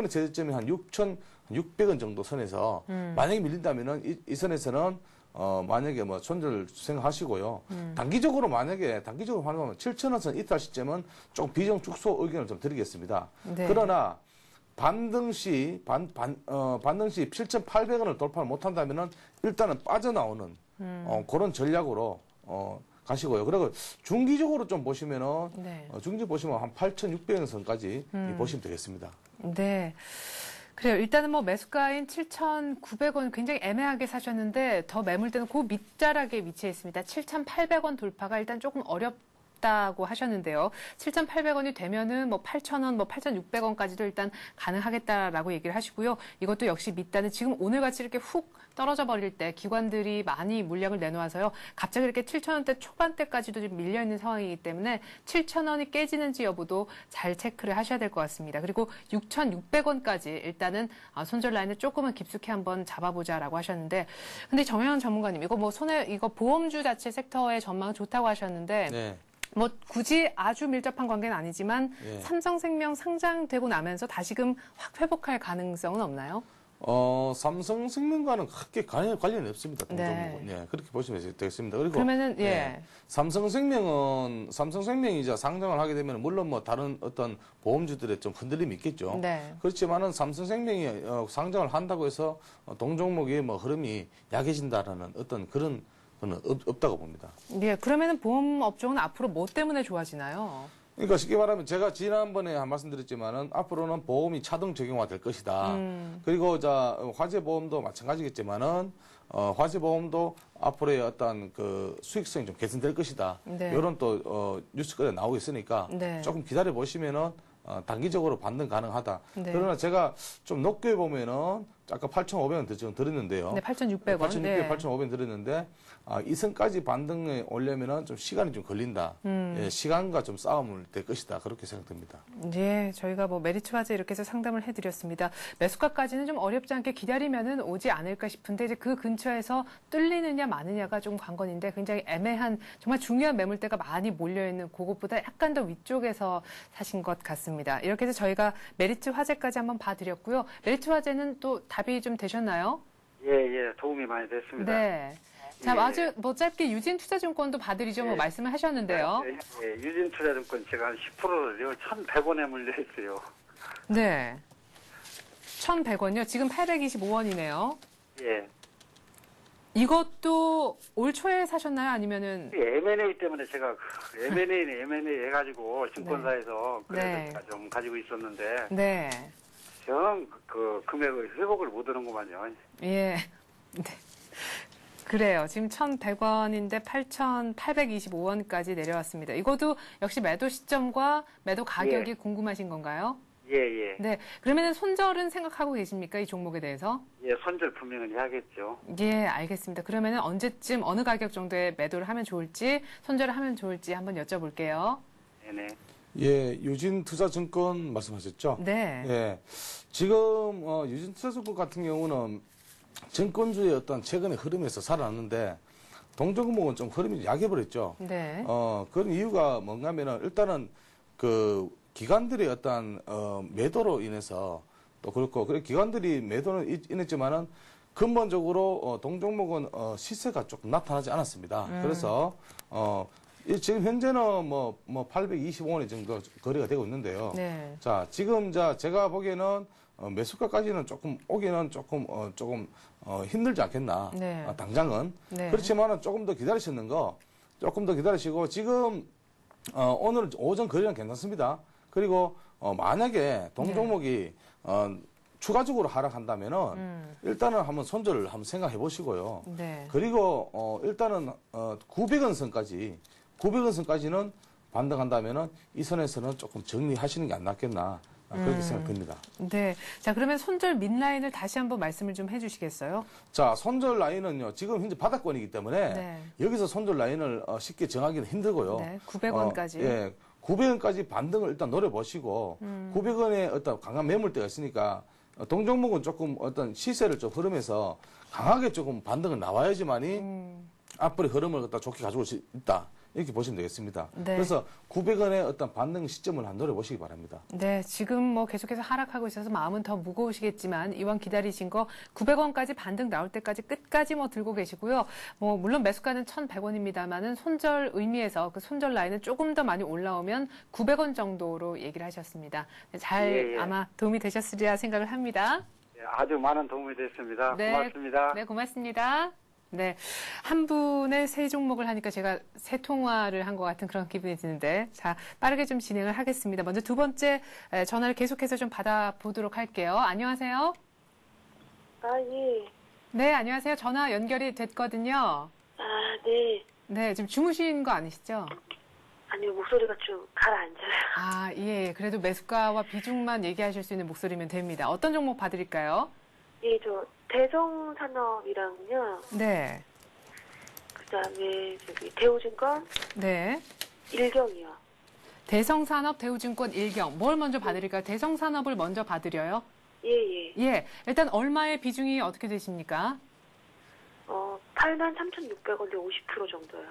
최저점이 한 6,600원 정도 선에서 만약에 밀린다면은 이 선에서는 만약에 뭐 손절 생각하시고요. 단기적으로 활용하면 7,000원 선 이탈 시점은 조금 비중 축소 의견을 좀 드리겠습니다. 네. 그러나 반등 시 7,800원을 돌파를 못한다면은 일단은 빠져나오는 그런 전략으로 가시고요. 그리고 중기적으로 좀 보시면은 네. 중기 보시면 한 8,600원 선까지 보시면 되겠습니다. 네. 그래요. 일단은 뭐 매수가인 7,900원 굉장히 애매하게 사셨는데 더 매물대는 그 밑자락에 위치해 있습니다. 7,800원 돌파가 일단 조금 어렵다고 하셨는데요. 7,800원이 되면은 뭐 8,000원, 뭐 8,600원까지도 일단 가능하겠다라고 얘기를 하시고요. 이것도 역시 밑단은 지금 오늘같이 이렇게 훅 떨어져 버릴 때 기관들이 많이 물량을 내놓아서요. 갑자기 이렇게 7,000원대 초반대까지도 좀 밀려있는 상황이기 때문에 7,000원이 깨지는지 여부도 잘 체크를 하셔야 될 것 같습니다. 그리고 6,600원까지 일단은 손절 라인을 조금은 깊숙이 한번 잡아보자라고 하셨는데 근데 정혜원 전문가님 이거 이거 보험주 자체 섹터의 전망은 좋다고 하셨는데 네. 뭐 굳이 아주 밀접한 관계는 아니지만 예. 삼성생명 상장되고 나면서 다시금 확 회복할 가능성은 없나요? 삼성생명과는 크게 관련이 없습니다. 동종목은. 네. 예, 그렇게 보시면 되겠습니다. 그리고 그러면은 삼성생명이 이제 상장을 하게 되면 물론 뭐 다른 어떤 보험주들의 좀 흔들림이 있겠죠. 네. 그렇지만은 삼성생명이 상장을 한다고 해서 동종목의 뭐 흐름이 약해진다라는 어떤 그런 건 없다고 봅니다. 네, 그러면은 보험 업종은 앞으로 뭐 때문에 좋아지나요? 그러니까 쉽게 말하면 제가 지난번에 한 말씀드렸지만은 앞으로는 보험이 차등 적용화될 것이다. 그리고 화재 보험도 마찬가지겠지만은 화재 보험도 앞으로의 어떤 그 수익성이 좀 개선될 것이다. 네. 이런 또 뉴스가 나오고 있으니까 네. 조금 기다려 보시면은 단기적으로 반등 가능하다. 네. 그러나 제가 좀 높게 보면은 아까 8,500원 지금 드렸는데요. 네, 8,600원. 8,600원, 네. 8,500원 드렸는데 이 선까지 반등에 오려면은 좀 시간이 좀 걸린다. 예, 시간과 좀 싸움을 될 것이다. 그렇게 생각됩니다. 네, 저희가 뭐 메리츠 화재 이렇게 해서 상담을 해드렸습니다. 매수가까지는 좀 어렵지 않게 기다리면은 오지 않을까 싶은데 이제 그 근처에서 뚫리느냐 마느냐가 좀 관건인데 굉장히 애매한 정말 중요한 매물대가 많이 몰려있는 그것보다 약간 더 위쪽에서 사신 것 같습니다. 이렇게 해서 저희가 메리츠 화재까지 한번 봐드렸고요. 메리츠 화재는 또 답이 좀 되셨나요? 예, 도움이 많이 됐습니다. 네. 자, 예. 아주 뭐 짧게 유진투자증권도 봐드리죠. 뭐 말씀을 하셨는데요. 예, 유진투자증권 제가 한 10%를요, 1,100원에 물려있어요. 네. 1,100원이요. 지금 825원이네요. 예. 이것도 올 초에 사셨나요? 아니면은 M&A 때문에 제가 M&A 해가지고 증권사에서 네. 그래서 좀 가지고 있었는데 네. 정 그 금액을 회복을 못 하는구만요. 예. 네. 그래요. 지금 1,100원인데 8,825원까지 내려왔습니다. 이것도 역시 매도 시점과 매도 가격이 궁금하신 건가요? 예. 네. 그러면은 손절은 생각하고 계십니까? 이 종목에 대해서? 예, 손절 분명히 해야겠죠. 예, 알겠습니다. 그러면은 언제쯤 어느 가격 정도의 매도를 하면 좋을지, 손절을 하면 좋을지 한번 여쭤볼게요. 네네. 예, 유진투자증권 말씀하셨죠? 네. 예. 지금, 유진투자증권 같은 경우는 증권주의 어떤 최근의 흐름에서 살아났는데, 동종목은 좀 흐름이 약해버렸죠. 네. 그런 이유가 뭔가 하면은, 일단은 그 기관들의 어떤, 매도로 인해서 또 그렇고, 그래 기관들이 매도는 있지만은 근본적으로 동종목은 시세가 조금 나타나지 않았습니다. 그래서 지금 현재는 뭐 825원이 정도 거래가 되고 있는데요. 네. 자, 지금 제가 보기에는 매수가까지는 조금 오기는 조금 힘들지 않겠나. 네. 당장은. 네. 그렇지만은 조금 더 기다리시는 거 조금 더 기다리시고 지금 오늘 오전 거래는 괜찮습니다. 그리고 만약에 동종목이 추가적으로 하락한다면은 일단은 한번 손절을 한번 생각해 보시고요. 네. 그리고 일단은 900원 선까지 900원 선까지는 반등한다면은 이 선에서는 조금 정리하시는 게 안 낫겠나 그렇게 생각됩니다. 네. 자, 그러면 손절 mid라인을 다시 한번 말씀을 좀 해주시겠어요? 자, 손절 라인은요. 지금 현재 바닥권이기 때문에 네. 여기서 손절 라인을 쉽게 정하기는 힘들고요. 네. 900원까지. 예. 900원까지 반등을 일단 노려보시고 900원에 어떤 강한 매물대가 있으니까 동종목은 조금 어떤 시세를 좀 흐름에서 강하게 조금 반등을 나와야지만이 앞으로의 흐름을 갖다 좋게 가지고 올 수 있다. 이렇게 보시면 되겠습니다. 네. 그래서 900원의 어떤 반등 시점을 한 노려보시기 바랍니다. 네, 지금 뭐 계속해서 하락하고 있어서 마음은 더 무거우시겠지만 이왕 기다리신 거 900원까지 반등 나올 때까지 끝까지 뭐 들고 계시고요. 뭐 물론 매수가는 1,100원입니다만은 손절 의미에서 그 손절 라인은 조금 더 많이 올라오면 900원 정도로 얘기를 하셨습니다. 잘 예. 아마 도움이 되셨으리라 생각을 합니다. 아주 많은 도움이 됐습니다. 네. 고맙습니다. 네, 고맙습니다. 네. 한 분의 세 종목을 하니까 제가 세 통화를 한 것 같은 그런 기분이 드는데, 자, 빠르게 좀 진행을 하겠습니다. 먼저 두 번째 전화를 계속해서 좀 받아보도록 할게요. 안녕하세요. 아, 예. 네, 안녕하세요. 전화 연결이 됐거든요. 아, 네. 네, 지금 주무신 거 아니시죠? 아니요, 목소리가 좀 가라앉아요. 아, 예. 그래도 매수가와 비중만 얘기하실 수 있는 목소리면 됩니다. 어떤 종목 봐드릴까요? 예, 저 대성산업이랑요. 네. 그다음에 저기 대우증권 네. 일경이요. 대성산업, 대우증권, 일경. 뭘 먼저 봐드릴까요? 대성산업을 먼저 봐드려요? 예, 예. 예. 일단 얼마의 비중이 어떻게 되십니까? 83,600원에 50% 정도요.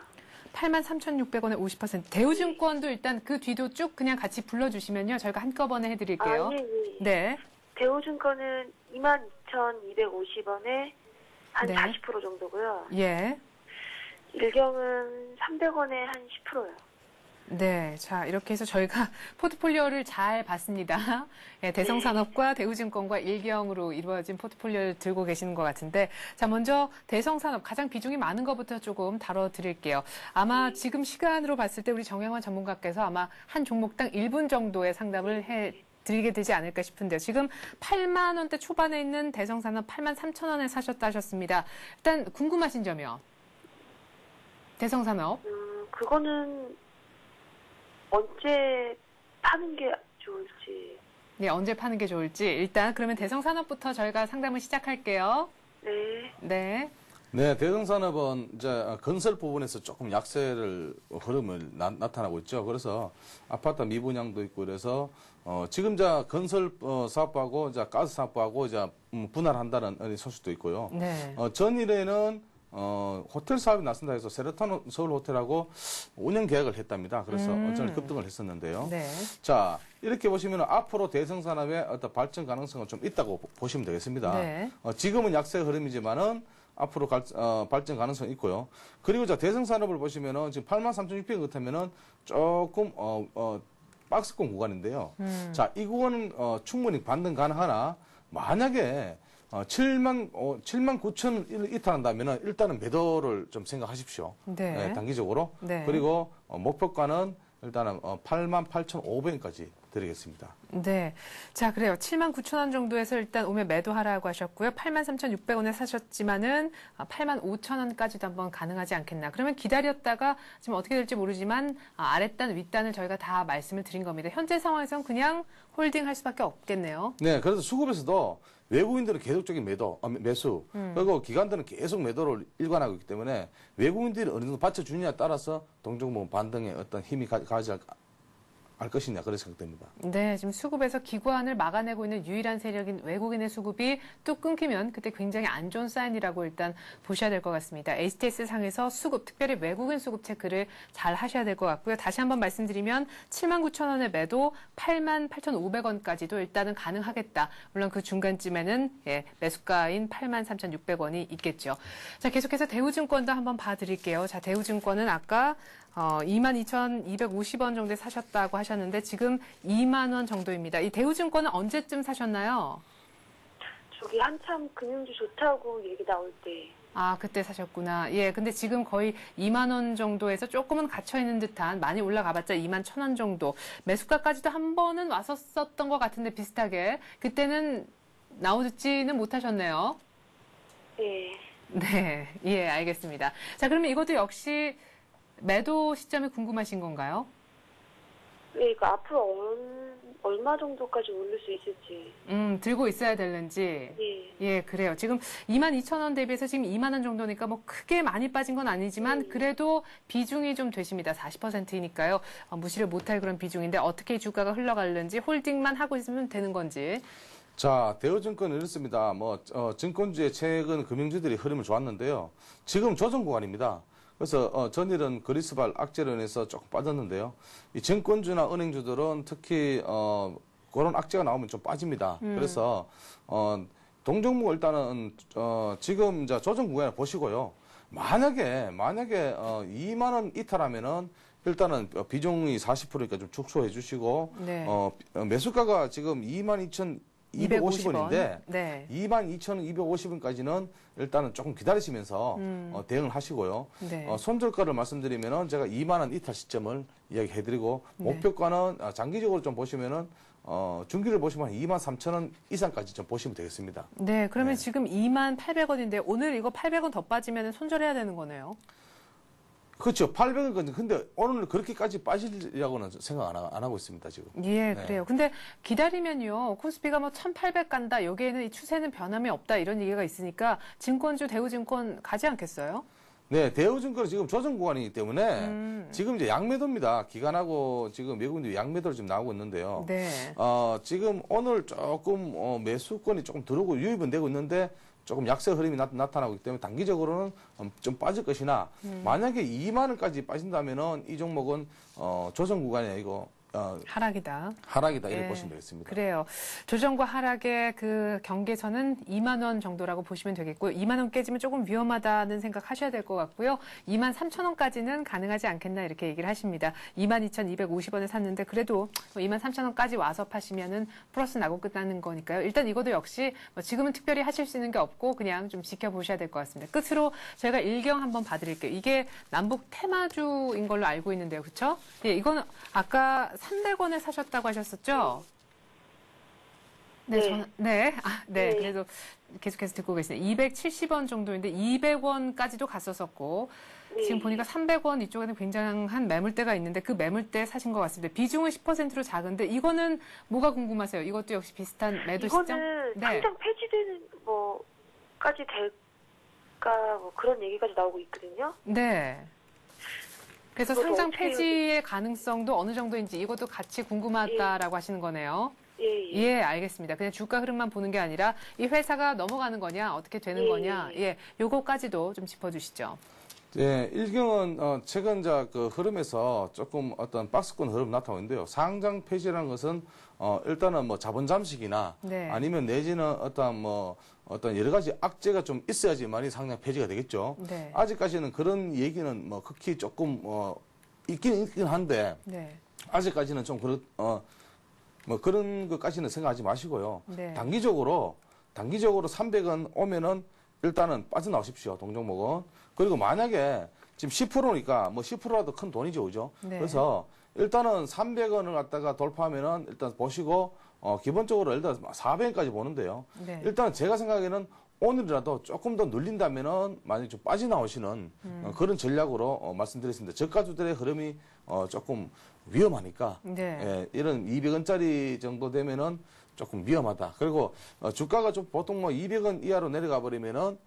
83,600원에 50%. 대우증권도 일단 그 뒤도 쭉 그냥 같이 불러주시면요. 저희가 한꺼번에 해드릴게요. 아, 예, 예. 네. 대우증권은 22,250원에 한 네. 40% 정도고요. 예. 일경은 300원에 한 10%요. 네. 자, 이렇게 해서 저희가 포트폴리오를 잘 봤습니다. 예, 대성산업과 대우증권과 일경으로 이루어진 포트폴리오를 들고 계시는 것 같은데, 자, 먼저 대성산업 가장 비중이 많은 것부터 조금 다뤄드릴게요. 아마 지금 시간으로 봤을 때 우리 정영환 전문가께서 아마 한 종목당 1분 정도의 상담을 드리게 되지 않을까 싶은데요. 지금 8만 원대 초반에 있는 대성산업 8만 3천 원에 사셨다 하셨습니다. 일단 궁금하신 점이요. 대성산업. 그거는 언제 파는 게 좋을지. 네, 언제 파는 게 좋을지. 일단 그러면 대성산업부터 저희가 상담을 시작할게요. 네. 네. 네, 대성산업은 이제 건설 부분에서 조금 약세를 흐름을 나타나고 있죠. 그래서 아파트 미분양도 있고 그래서 지금 이제 건설 사업부하고 이제 가스 사업부하고 이제 분할한다는 소식도 있고요. 네. 전일에는 호텔 사업이 나선다 해서 세라톤 서울 호텔하고 운영 계약을 했답니다. 그래서 어쩌면 급등을 했었는데요. 네. 자, 이렇게 보시면 앞으로 대성산업의 어떤 발전 가능성은 좀 있다고 보시면 되겠습니다. 네. 지금은 약세 흐름이지만은 앞으로 발전 가능성이 있고요. 그리고 자, 대성산업을 보시면은 지금 83,600원 같으면은 조금, 박스권 구간인데요. 자, 이 구간은 충분히 반등 가능하나 만약에 7만 9천 이탈한다면은 일단은 매도를 좀 생각하십시오. 네. 네, 단기적으로. 네. 그리고 목표가는 일단은 88,500원까지 드리겠습니다. 네. 자, 그래요. 7만 9천 원 정도에서 일단 오면 매도하라고 하셨고요. 83,600원에 사셨지만은 8만 5천 원까지도 한번 가능하지 않겠나. 그러면 기다렸다가 지금 어떻게 될지 모르지만 아랫단, 윗단을 저희가 다 말씀을 드린 겁니다. 현재 상황에서는 그냥 홀딩할 수밖에 없겠네요. 네, 그래서 수급에서도 외국인들은 계속적인 매수, 그리고 기관들은 계속 매도를 일관하고 있기 때문에 외국인들이 어느 정도 받쳐주느냐에 따라서 동종목 반등의 어떤 힘이 가지 알 것이냐 그렇게 생각됩니다. 네, 지금 수급에서 기관을 막아내고 있는 유일한 세력인 외국인의 수급이 또 끊기면 그때 굉장히 안 좋은 사인이라고 일단 보셔야 될 것 같습니다. HTS 상에서 수급, 특별히 외국인 수급 체크를 잘 하셔야 될 것 같고요. 다시 한번 말씀드리면 79,000원의 매도 88,500원까지도 일단은 가능하겠다. 물론 그 중간쯤에는 매수가인 83,600원이 있겠죠. 자, 계속해서 대우증권도 한번 봐드릴게요. 자, 대우증권은 아까 22,250원 정도에 사셨다고 하셨는데 지금 2만 원 정도입니다. 이 대우증권은 언제쯤 사셨나요? 저기 한참 금융주 좋다고 얘기 나올 때. 아, 그때 사셨구나. 예, 근데 지금 거의 2만 원 정도에서 조금은 갇혀있는 듯한, 많이 올라가봤자 2만 1,000원 정도. 매수가까지도 한 번은 왔었던 것 같은데 비슷하게. 그때는 나오지는 못하셨네요. 네. 네, 예, 알겠습니다. 자, 그러면 이것도 역시 매도 시점이 궁금하신 건가요? 네, 이거 앞으로 얼마 정도까지 오를 수 있을지. 들고 있어야 되는지. 예. 예, 그래요. 지금 22,000원 대비해서 지금 2만 원 정도니까 뭐 크게 많이 빠진 건 아니지만 그래도 비중이 좀 되십니다. 40%니까요. 무시를 못할 그런 비중인데 어떻게 주가가 흘러가는지 홀딩만 하고 있으면 되는 건지. 자, 대우증권은 이렇습니다. 증권주의 최근 금융주들이 흐름을 좋았는데요. 지금 조정 구간입니다. 그래서 전일은 그리스발 악재로 인해서 조금 빠졌는데요. 이 증권주나 은행주들은 특히 그런 악재가 나오면 좀 빠집니다. 그래서 동종목 일단은 지금 이제 조정 구간을 보시고요. 만약에 2만 원 이탈하면은 일단은 비중이 40%니까 좀 축소해 주시고 네. 매수가가 지금 22,250원인데 네. 22,250원까지는 일단은 조금 기다리시면서 대응을 하시고요. 네. 손절가를 말씀드리면은 제가 2만 원 이탈 시점을 이야기해드리고 네. 목표가는 장기적으로 좀 보시면은 중기를 보시면 23,000원 이상까지 좀 보시면 되겠습니다. 네, 그러면 네. 지금 28,000원인데 오늘 이거 800원 더 빠지면 손절해야 되는 거네요. 그렇죠. 800원. 근데 오늘 그렇게까지 빠지려고는 생각 안 하고 있습니다, 지금. 예, 네. 그래요. 근데 기다리면요, 코스피가 뭐 1,800 간다, 여기에는 이 추세는 변함이 없다, 이런 얘기가 있으니까 증권주, 대우증권 가지 않겠어요? 네, 대우증권은 지금 조정 구간이기 때문에 지금 이제 양매도입니다. 기관하고 지금 외국인들 양매도로 지금 나오고 있는데요. 네. 지금 오늘 조금 매수권이 조금 들어오고 유입은 되고 있는데 조금 약세 흐름이 나타나고 있기 때문에 단기적으로는 좀 빠질 것이나 만약에 2만 원까지 빠진다면은 이 종목은 조정 구간이 아니고 하락이다. 하락이다 이렇게 예, 보시면 되겠습니다. 그래요. 조정과 하락의 그 경계선은 2만 원 정도라고 보시면 되겠고요. 2만 원 깨지면 조금 위험하다는 생각하셔야 될 것 같고요. 2만 3천 원까지는 가능하지 않겠나 이렇게 얘기를 하십니다. 22,250원에 샀는데 그래도 2만 3천 원까지 와서 파시면은 플러스 나고 끝나는 거니까요. 일단 이것도 역시 지금은 특별히 하실 수 있는 게 없고 그냥 좀 지켜보셔야 될 것 같습니다. 끝으로 저희가 일경 한번 봐드릴게요. 이게 남북 테마주인 걸로 알고 있는데요. 그렇죠? 예, 이거는 아까 300원에 사셨다고 하셨었죠? 네. 네. 네. 네. 그래도 계속해서 듣고 계시네요. 270원 정도인데 200원까지도 갔었었고 네. 지금 보니까 300원 이쪽에는 굉장한 매물대가 있는데 그 매물대 사신 것 같습니다. 비중은 10%로 작은데 이거는 뭐가 궁금하세요? 이것도 역시 비슷한 매도 시점? 이거는 네. 당장 폐지되는 뭐까지 될까 뭐 그런 얘기까지 나오고 있거든요. 네. 그래서 그것도 상장 어떻게 폐지의 가능성도 어느 정도인지 이것도 같이 궁금하다라고 하시는 거네요. 예. 예, 알겠습니다. 그냥 주가 흐름만 보는 게 아니라 이 회사가 넘어가는 거냐, 어떻게 되는 예. 거냐, 예, 요거까지도 좀 짚어주시죠. 네, 일경은 최근 그 흐름에서 조금 어떤 박스권 흐름 나타나고 있는데요. 상장 폐지라는 것은 일단은 뭐 자본 잠식이나 네. 아니면 내지는 어떤 여러 가지 악재가 좀 있어야지만이 상장 폐지가 되겠죠. 네. 아직까지는 그런 얘기는 극히 조금 있긴 한데 네. 아직까지는 좀 그런 것까지는 생각하지 마시고요. 네. 단기적으로 300원 오면은 일단은 빠져나오십시오. 동종목은. 그리고 만약에 지금 10%니까 10%라도 큰 돈이죠. 그죠? 네. 그래서 일단은 300원을 갖다가 돌파하면은 일단 보시고 기본적으로 일단 400원까지 보는데요. 네. 일단 제가 생각에는 오늘이라도 조금 더 눌린다면은 만약에 좀 빠져나오시는 그런 전략으로 말씀드렸습니다. 저가주들의 흐름이 조금 위험하니까 네. 예, 이런 200원짜리 정도 되면은 조금 위험하다. 그리고 주가가 좀 보통 200원 이하로 내려가 버리면은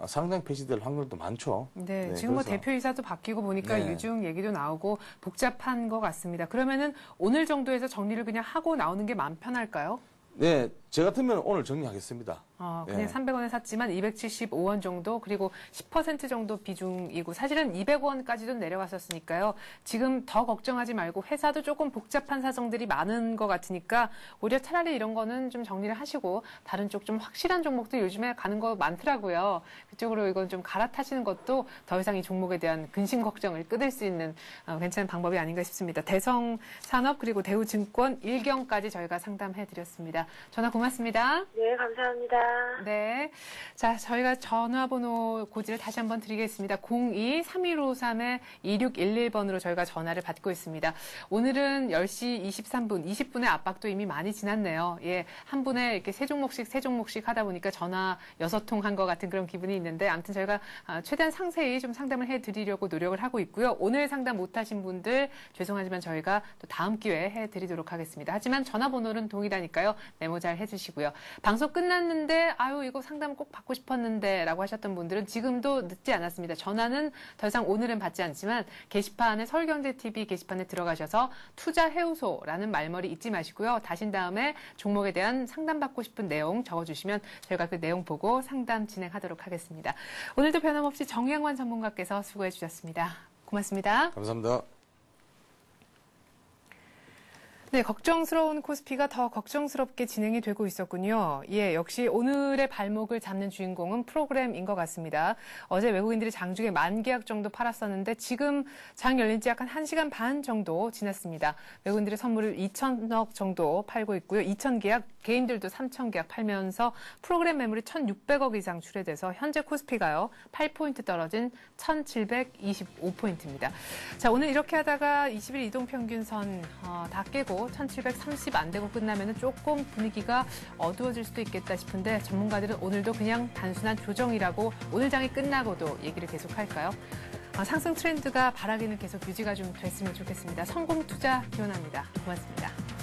상장 폐지될 확률도 많죠. 네, 네, 지금 뭐 그래서. 대표이사도 바뀌고 보니까 네. 유증 얘기도 나오고 복잡한 것 같습니다. 그러면은 오늘 정도에서 정리를 그냥 하고 나오는 게 마음 편할까요? 네, 저 같으면 오늘 정리하겠습니다. 그냥 예. 300원에 샀지만 275원 정도, 그리고 10% 정도 비중이고, 사실은 200원까지도 내려갔었으니까요. 지금 더 걱정하지 말고 회사도 조금 복잡한 사정들이 많은 것 같으니까 오히려 차라리 이런 거는 좀 정리를 하시고 다른 쪽 좀 확실한 종목도 요즘에 가는 거 많더라고요. 그쪽으로 이건 좀 갈아타시는 것도 더 이상 이 종목에 대한 근심 걱정을 끊을 수 있는 괜찮은 방법이 아닌가 싶습니다. 대성산업 그리고 대우증권, 일경까지 저희가 상담해드렸습니다. 전화 고맙습니다. 네, 감사합니다. 네. 자, 저희가 전화번호 고지를 다시 한번 드리겠습니다. 02-3153-2611번으로 저희가 전화를 받고 있습니다. 오늘은 10시 23분, 20분의 압박도 이미 많이 지났네요. 예. 한 분에 이렇게 세 종목씩 하다 보니까 전화 6통 한 것 같은 그런 기분이 있는데, 아무튼 저희가 최대한 상세히 좀 상담을 해드리려고 노력을 하고 있고요. 오늘 상담 못하신 분들 죄송하지만 저희가 또 다음 기회에 해드리도록 하겠습니다. 하지만 전화번호는 동일하니까요. 메모 잘 해주시고요. 방송 끝났는데 아유 이거 상담 꼭 받고 싶었는데 라고 하셨던 분들은 지금도 늦지 않았습니다. 전화는 더 이상 오늘은 받지 않지만 게시판에 서울경제TV 게시판에 들어가셔서 투자해우소라는 말머리 잊지 마시고요. 다신 다음에 종목에 대한 상담받고 싶은 내용 적어주시면 저희가 그 내용 보고 상담 진행하도록 하겠습니다. 오늘도 변함없이 정양환 전문가께서 수고해 주셨습니다. 고맙습니다. 감사합니다. 네, 걱정스러운 코스피가 더 걱정스럽게 진행이 되고 있었군요. 예, 역시 오늘의 발목을 잡는 주인공은 프로그램인 것 같습니다. 어제 외국인들이 장중에 10,000계약 정도 팔았었는데 지금 장 열린 지 약 한 1시간 반 정도 지났습니다. 외국인들이 선물을 2,000억 정도 팔고 있고요. 2,000계약, 개인들도 3,000계약 팔면서 프로그램 매물이 1,600억 이상 출회돼서 현재 코스피가요, 8포인트 떨어진 1,725포인트입니다. 자, 오늘 이렇게 하다가 20일 이동평균선 다 깨고 1,730 안 되고 끝나면 조금 분위기가 어두워질 수도 있겠다 싶은데 전문가들은 오늘도 그냥 단순한 조정이라고 오늘 장이 끝나고도 얘기를 계속할까요? 상승 트렌드가 바라기는 계속 유지가 좀 됐으면 좋겠습니다. 성공 투자 기원합니다. 고맙습니다.